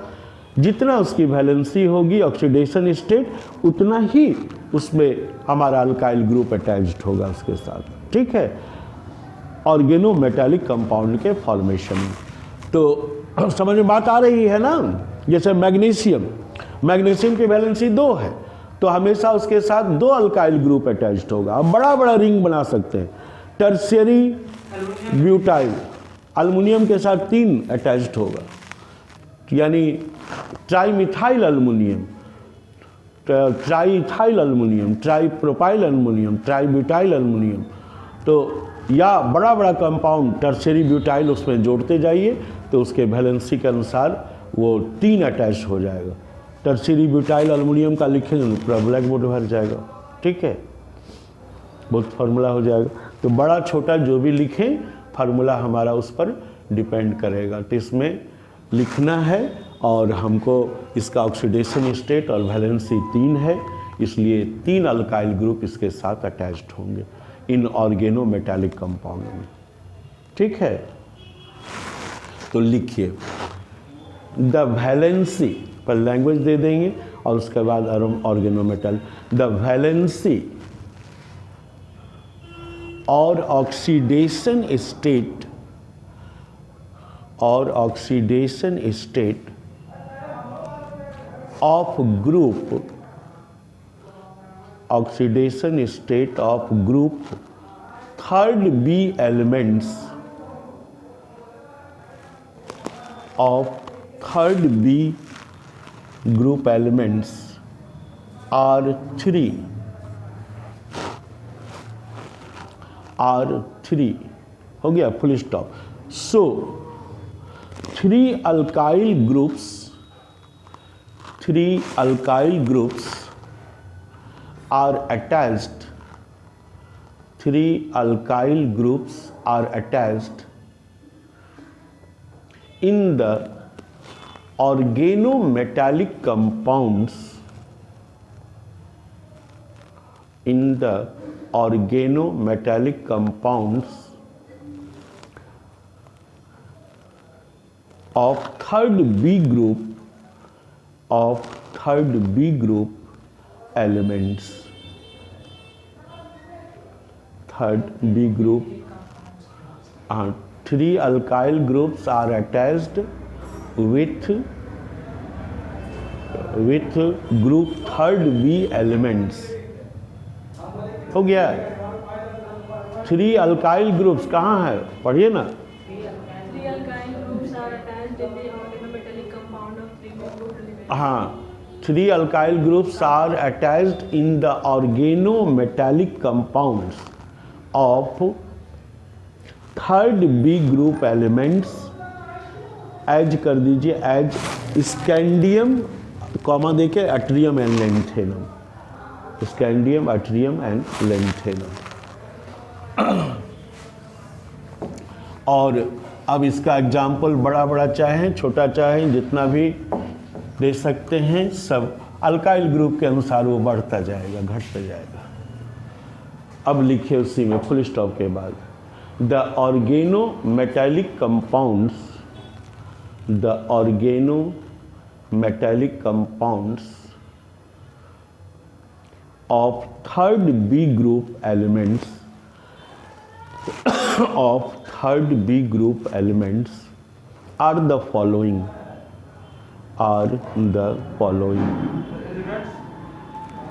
जितना उसकी वैलेंसी होगी ऑक्सीडेशन स्टेट, उतना ही उसमें हमारा अल्काइल ग्रुप अटैच्ड होगा उसके साथ। ठीक है, ऑर्गेनोमेटालिक कंपाउंड के फॉर्मेशन में। तो समझ में बात आ रही है ना। जैसे मैग्नीशियम, मैग्नीशियम की वैलेंसी 2 है, तो हमेशा उसके साथ 2 अल्काइल ग्रुप अटैच्ड होगा। अब बड़ा बड़ा रिंग बना सकते हैं। टर्शियरी ब्यूटाइल, अल्युमिनियम के साथ 3 अटैच्ड होगा, यानी trimethyl aluminium, triethyl aluminium, tripropyl aluminium, tributyl aluminium. तो या बड़ा बड़ा कंपाउंड टर्शियरी ब्यूटाइल उसमें जोड़ते जाइए तो उसके वैलेंसी के अनुसार वो 3 अटैच हो जाएगा। टर्शियरी ब्यूटाइल अल्युमिनियम का लिखेंगे तो पूरा ब्लैक बोर्ड भर जाएगा। ठीक है, बहुत फार्मूला हो जाएगा। तो बड़ा छोटा जो भी लिखें, फार्मूला हमारा उस पर डिपेंड करेगा। तो इसमें लिखना है, और हमको इसका ऑक्सीडेशन स्टेट और वैलेंसी 3 है, इसलिए 3 अल्काइल ग्रुप इसके साथ अटैच्ड होंगे इन ऑर्गेनोमेटालिक कंपाउंड में। ठीक है, तो लिखिए द वैलेंसी पर लैंग्वेज दे देंगे और उसके बाद ऑर्गेनोमेटल। द वैलेंसी और oxidation state of group, oxidation state of group 3rd B elements of 3rd B group elements are 3 हो गया, full stop. So 3 alkyl groups are attached, 3 alkyl groups are attached in the organometallic compounds, of 3rd B group elements, 3rd B group 3 alkyl groups are attached with group third B elements. हो गया। 3 alkyl groups कहाँ है, पढ़िए ना। 3 alkyl groups are attached in the organometallic compound of 3 group elements. हाँ, 3 alkyl groups are attached in the organometallic compounds of third B group elements as कर दीजिए, as scandium comma देके yttrium and lanthanum, scandium yttrium and lanthanum. और अब इसका example बड़ा बड़ा चाहें छोटा चाहें जितना भी दे सकते हैं, सब अल्काइल ग्रुप के अनुसार वो बढ़ता जाएगा घटता जाएगा। अब लिखिए उसी में फुल स्टॉप के बाद, the organometallic compounds, the organometallic compounds of third B group elements of third B group elements are the following,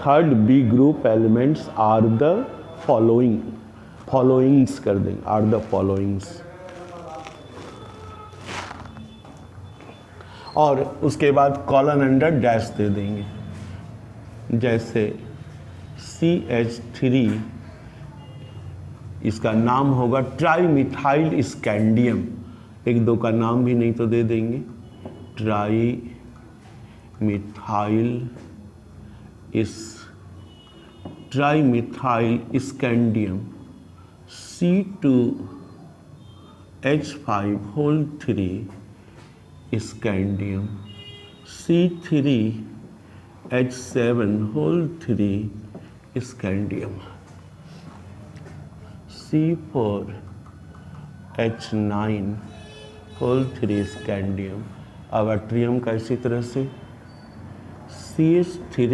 third B group elements are the followings कर देंगे, are the followings। और उसके बाद colon under dash दे देंगे, जैसे CH3 इसका नाम होगा ट्राईमिथाइल स्कैंडियम, एक दो का नाम भी नहीं तो दे देंगे, trimethyl scandium. C2H5 scandium, C3H7 scandium, C4H9 scandium. अब अट्रियम का इसी तरह से CH3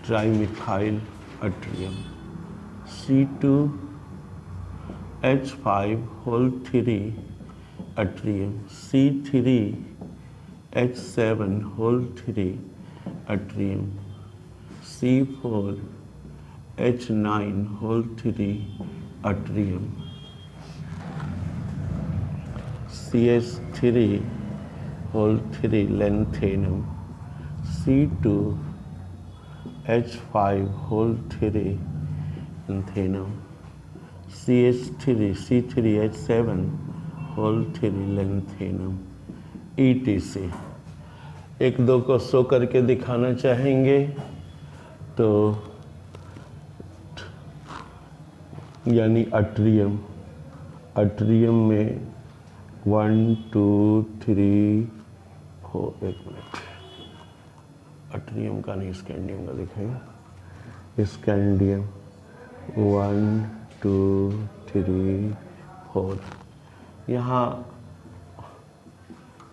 trimethyl yttrium, C2H5 yttrium, C3H7 yttrium, C4H9 yttrium, CH3 lanthanum, C2H5 lanthanum, C3H7 lanthanum, ETC। एक दो को शो करके दिखाना चाहेंगे तो यानी अट्रियम में 1 2 3 4, एक मिनट, अट्रियम का नहीं स्कैंडियम का दिखाइए, स्कैंडियम 1 2 3 4। यहाँ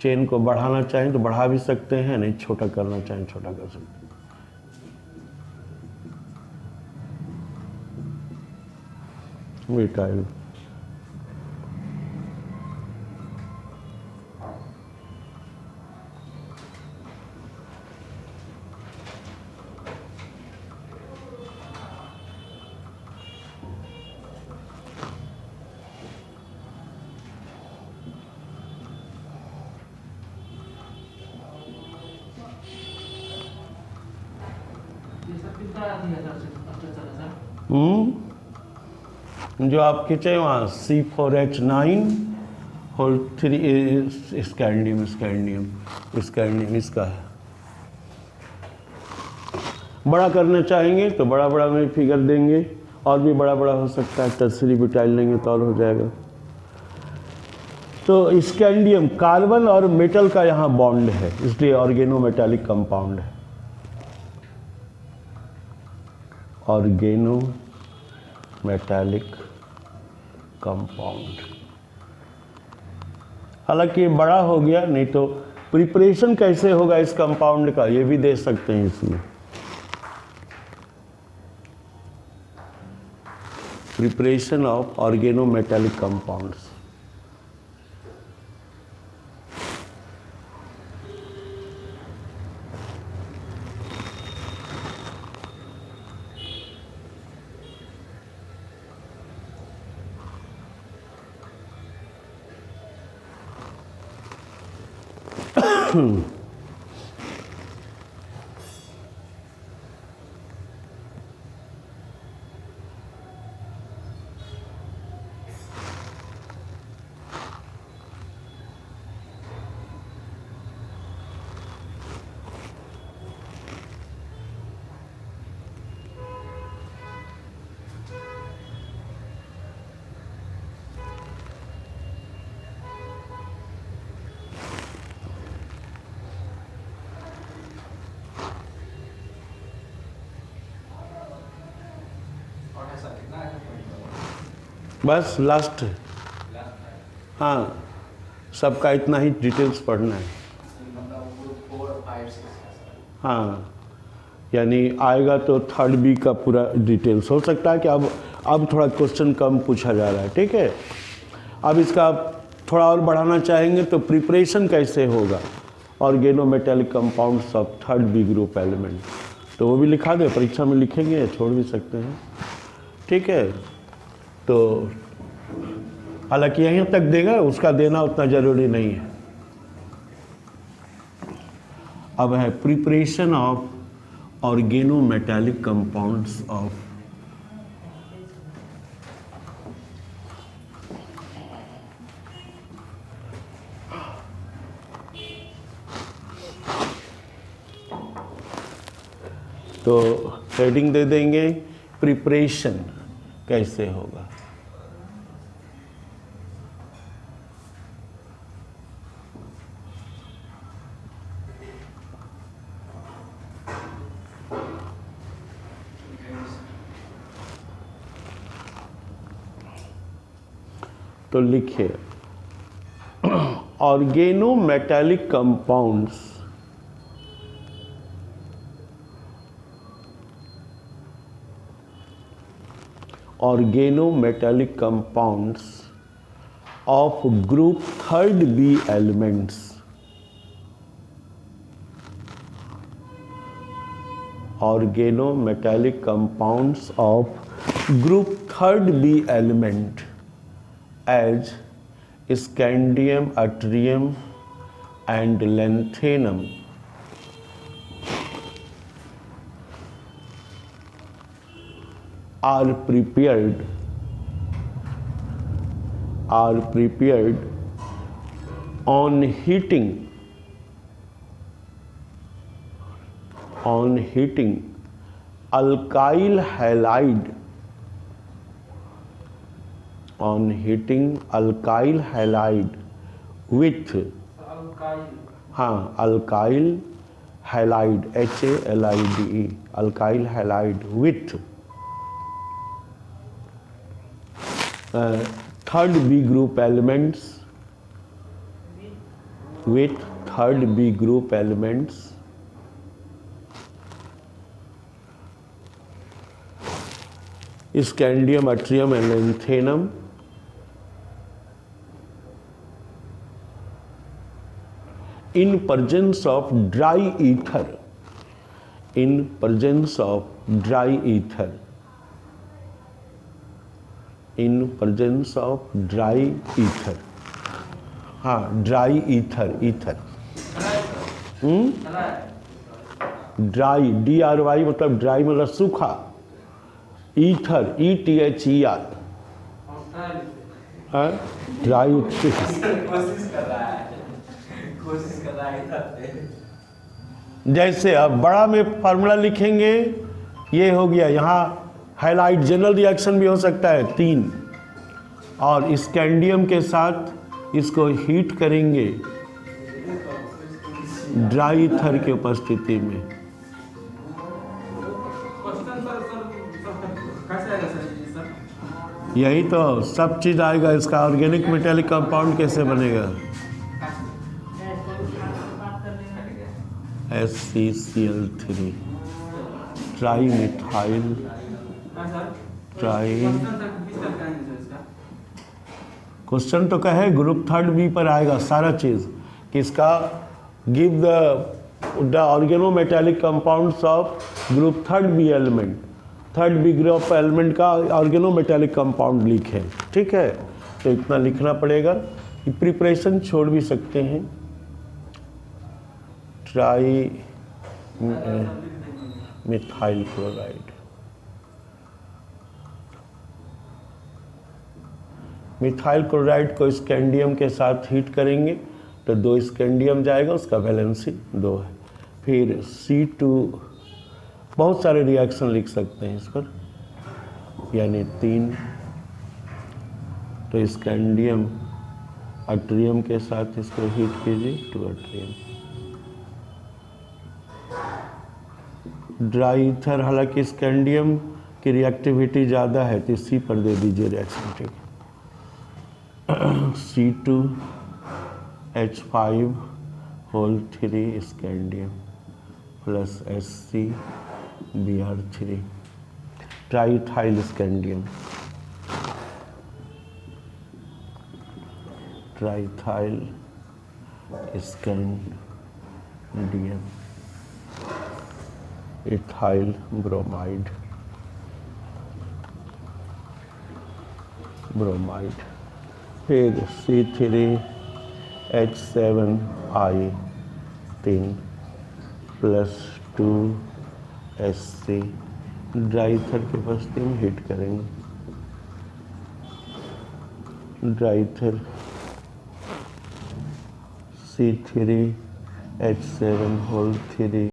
चेन को बढ़ाना चाहें तो बढ़ा भी सकते हैं, नहीं छोटा करना चाहें छोटा कर सकते हैं। मिटाइल जो आप खींचे वहाँ C4H9 स्कैंडियम इसका है। बड़ा करना चाहेंगे तो बड़ा बड़ा में फिगर देंगे, और भी बड़ा बड़ा हो सकता है, टर्सरी ब्यूटाइल लेंगे तो और हो जाएगा। तो स्कैंडियम कार्बन और मेटल का यहाँ बॉन्ड है, इसलिए ऑर्गेनोमेटालिक कंपाउंड है, ऑर्गेनोमेटालिक कंपाउंड। हालांकि ये बड़ा हो गया, नहीं तो प्रिपरेशन कैसे होगा इस कंपाउंड का ये भी दे सकते हैं इसमें। Preparation of organometallic compounds. और ऐसा कितना है बस लास्ट, हाँ सबका इतना ही डिटेल्स पढ़ना है। मतलब ग्रुप 4 5 6 हाँ यानी आएगा तो थर्ड बी का पूरा डिटेल्स हो सकता है कि अब थोड़ा क्वेश्चन कम पूछा जा रहा है, ठीक है। अब इसका थोड़ा और बढ़ाना चाहेंगे तो प्रिपरेशन कैसे होगा organometallic compounds of third B group element, तो वो भी लिखा दे, परीक्षा में लिखेंगे या छोड़ भी सकते हैं, ठीक है। तो हालांकि यहीं तक देगा, उसका देना उतना ज़रूरी नहीं है। अब है preparation of organometallic compounds of तो हेडिंग दे देंगे प्रिपरेशन कैसे होगा। तो लिखिए organometallic compounds organometallic compounds of group third B elements organometallic compounds of group third B element as scandium, yttrium and lanthanum are prepared on heating alkyl halide with alkyl halide HALIDE alkyl halide with third B group elements scandium, yttrium and lanthanum in presence of dry ether हाँ dry ether dry DRY मतलब dry मतलब सूखा, ether ETHER dry कोशिश कर रहा है। जैसे अब बड़ा में फार्मूला लिखेंगे, ये हो गया यहाँ हाइलाइट जनरल रिएक्शन भी हो सकता है 3 और स्कैंडियम के साथ इसको हीट करेंगे ड्राई ईथर की उपस्थिति में। यही तो सब चीज़ आएगा, इसका ऑर्गेनिक मेटेलिक कंपाउंड कैसे बनेगा, HCCl3 tri methyl try question तो कहे ग्रुप थर्ड बी पर आएगा सारा चीज़, किसका, give the organometallic compounds of group third B element, third B group element का ऑर्गेनोमेटेलिक कंपाउंड लिखें, ठीक है। तो इतना लिखना पड़ेगा, प्रिपरेशन छोड़ भी सकते हैं। Tri methyl chloride, methyl chloride को स्कैंडियम के साथ हीट करेंगे तो 2 स्कैंडियम जाएगा, उसका वैलेंसी 2 है। फिर C2, बहुत सारे रिएक्शन लिख सकते हैं इस पर, यानी 3, तो स्कैंडियम अट्रियम के साथ इसको हीट कीजिए, 2 अट्रियम। ड्राई ईथर, हालांकि स्कैंडियम की रिएक्टिविटी ज़्यादा है तो इसी पर दे दीजिए रिएक्शन, ठीक है। C2H5 whole 3 scandium plus ScBr3, triethyl scandium, triethyl scandium, ethyl bromide, फिर C3H7I3 plus 2Sc, dry ether के बस्ते में हीट करेंगे, ड्राई ईथर C3H7 होल 3